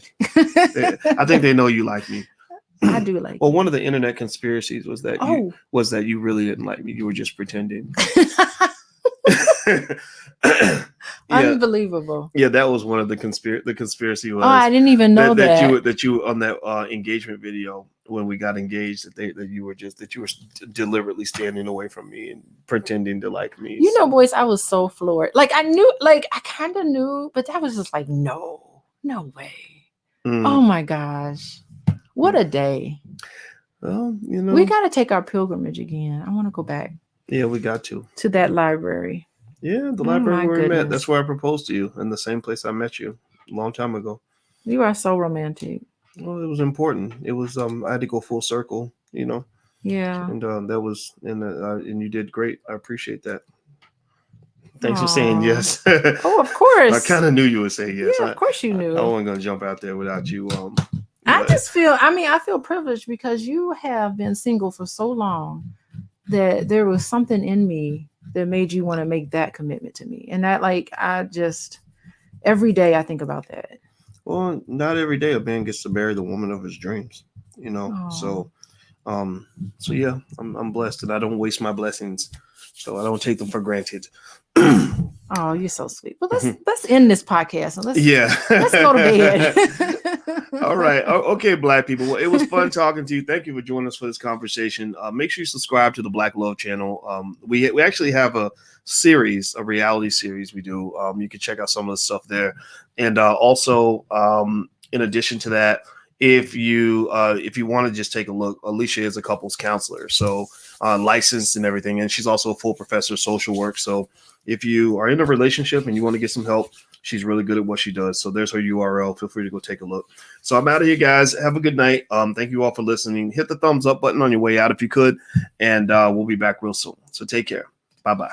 I think they know you like me. I do like. Well, one of the internet conspiracies was that you really didn't like me. You were just pretending. Unbelievable. Yeah, that was one of the conspiracy was. Oh, I didn't even know that you on that engagement video when we got engaged that you were deliberately standing away from me and pretending to like me. You know, Boyce, I was so floored. Like, I knew, like, I kind of knew, but that was just like, no way. Oh my gosh, what a day. Well, you know, we got to take our pilgrimage again. I want to go back. Yeah, we got to that library. Yeah, the library where we met. That's where I proposed to you, in the same place I met you a long time ago. You are so romantic. Well, it was important. It was I had to go full circle, you know. Yeah. And that was and you did great. I appreciate that. Thanks for saying yes. Oh, of course. I kind of knew you would say yes. Yeah, of course you knew. I wasn't gonna jump out there without you. I feel privileged because you have been single for so long that there was something in me that made you want to make that commitment to me. And that, like, every day I think about that. Well, not every day a man gets to marry the woman of his dreams, you know. Aww. So yeah, I'm blessed, and I don't waste my blessings, so I don't take them for granted. Oh, you're so sweet. Well, let's end this podcast and let's go to bed. All right. Okay, Black people. Well, it was fun talking to you. Thank you for joining us for this conversation. Make sure you subscribe to the Black Love channel. We actually have a reality series we do. You can check out some of the stuff there. And also, in addition to that, if you want to just take a look, Alicia is a couples counselor, so licensed and everything, and she's also a full professor of social work. So if you are in a relationship and you want to get some help, she's really good at what she does. So there's her URL. Feel free to go take a look. So I'm out of here, guys. Have a good night. Thank you all for listening. Hit the thumbs up button on your way out if you could, and we'll be back real soon. So take care. Bye-bye.